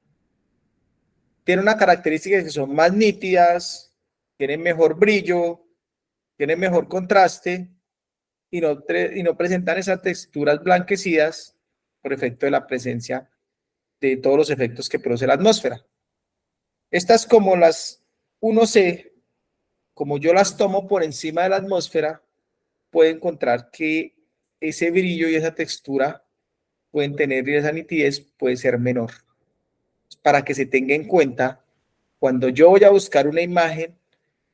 tienen una característica que son más nítidas, tienen mejor brillo, tienen mejor contraste y no presentan esas texturas blanquecidas por efecto de la presencia de todos los efectos que produce la atmósfera. Estas como las 1C, como yo las tomo por encima de la atmósfera, puedo encontrar que ese brillo y esa textura pueden tener y esa nitidez puede ser menor. Para que se tenga en cuenta, cuando yo voy a buscar una imagen,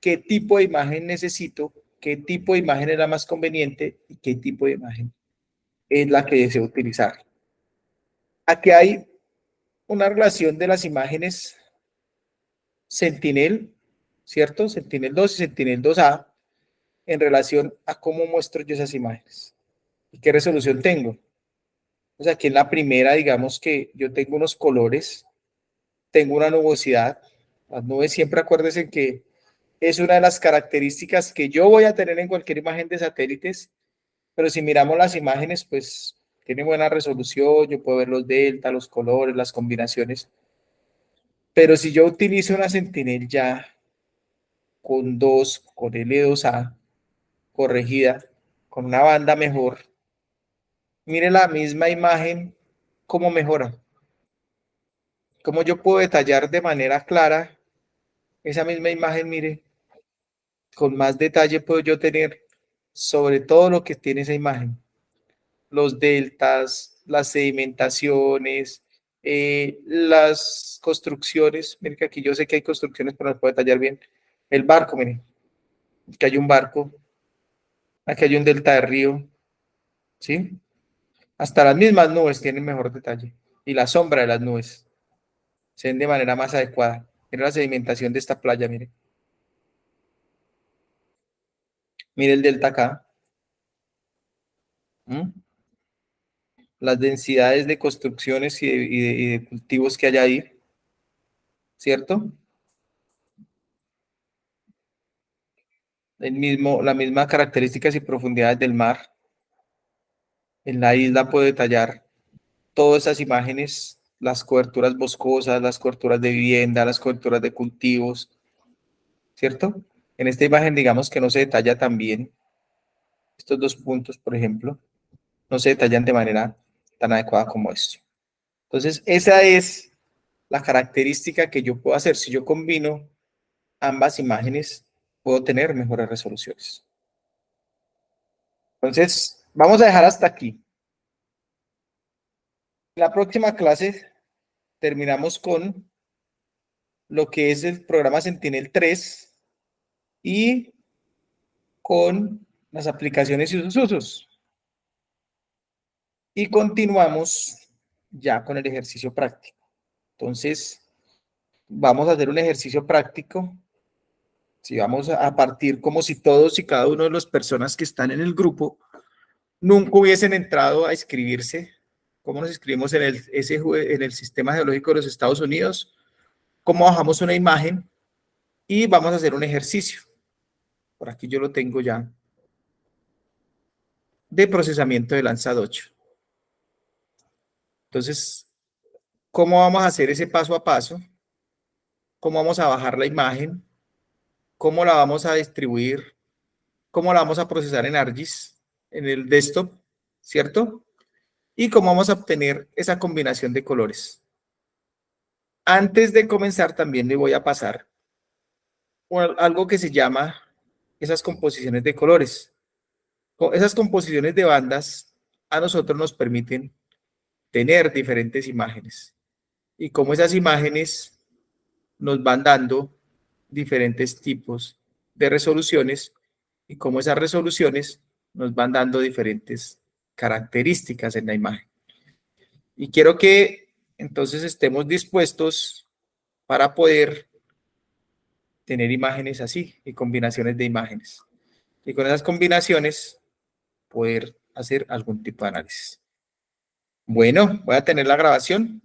qué tipo de imagen necesito, qué tipo de imagen es la más conveniente y qué tipo de imagen es la que deseo utilizar. Aquí hay una relación de las imágenes Sentinel, ¿cierto? Sentinel 2 y Sentinel 2A en relación a cómo muestro yo esas imágenes y qué resolución tengo. O sea, aquí en la primera, digamos que yo tengo unos colores, tengo una nubosidad. Las nubes siempre acuérdense que es una de las características que yo voy a tener en cualquier imagen de satélites, pero si miramos las imágenes, pues tiene buena resolución, yo puedo ver los delta, los colores, las combinaciones. Pero si yo utilizo una Sentinel ya con L2A corregida, con una banda mejor, mire la misma imagen, cómo mejora. Cómo yo puedo detallar de manera clara esa misma imagen, mire, con más detalle puedo yo tener sobre todo lo que tiene esa imagen. Los deltas, las sedimentaciones, las construcciones. Mire que aquí yo sé que hay construcciones, pero las puedo detallar bien. El barco, mire, que hay un barco, aquí hay un delta de río, ¿sí? Hasta las mismas nubes tienen mejor detalle. Y la sombra de las nubes se ven de manera más adecuada. Mire la sedimentación de esta playa, mire. Mire el delta acá. ¿Mm? Las densidades de construcciones y de cultivos que hay ahí, ¿cierto? La misma características y profundidades del mar. En la isla puedo detallar todas esas imágenes, las coberturas boscosas, las coberturas de vivienda, las coberturas de cultivos, ¿cierto? En esta imagen, digamos que no se detalla tan bien estos dos puntos, por ejemplo, no se detallan de manera tan adecuada como esto. Entonces, esa es la característica que yo puedo hacer. Si yo combino ambas imágenes, puedo tener mejores resoluciones. Entonces, vamos a dejar hasta aquí. En la próxima clase terminamos con lo que es el programa Sentinel 3 y con las aplicaciones y sus usos. Y continuamos ya con el ejercicio práctico. Entonces, vamos a hacer un ejercicio práctico. Si vamos a partir como si todos y cada uno de las personas que están en el grupo nunca hubiesen entrado a inscribirse. ¿Cómo nos inscribimos en el Sistema Geológico de los Estados Unidos? ¿Cómo bajamos una imagen? Y vamos a hacer un ejercicio. Por aquí yo lo tengo ya. De procesamiento de Landsat 8. Entonces, ¿cómo vamos a hacer ese paso a paso? ¿Cómo vamos a bajar la imagen? ¿Cómo la vamos a distribuir? ¿Cómo la vamos a procesar en ArcGIS, en el desktop, cierto? Y cómo vamos a obtener esa combinación de colores. Antes de comenzar, también le voy a pasar algo que se llama esas composiciones de colores. Esas composiciones de bandas a nosotros nos permiten tener diferentes imágenes y cómo esas imágenes nos van dando diferentes tipos de resoluciones y cómo esas resoluciones nos van dando diferentes características en la imagen. Y quiero que entonces estemos dispuestos para poder tener imágenes así y combinaciones de imágenes. Y con esas combinaciones poder hacer algún tipo de análisis. Bueno, voy a tener la grabación.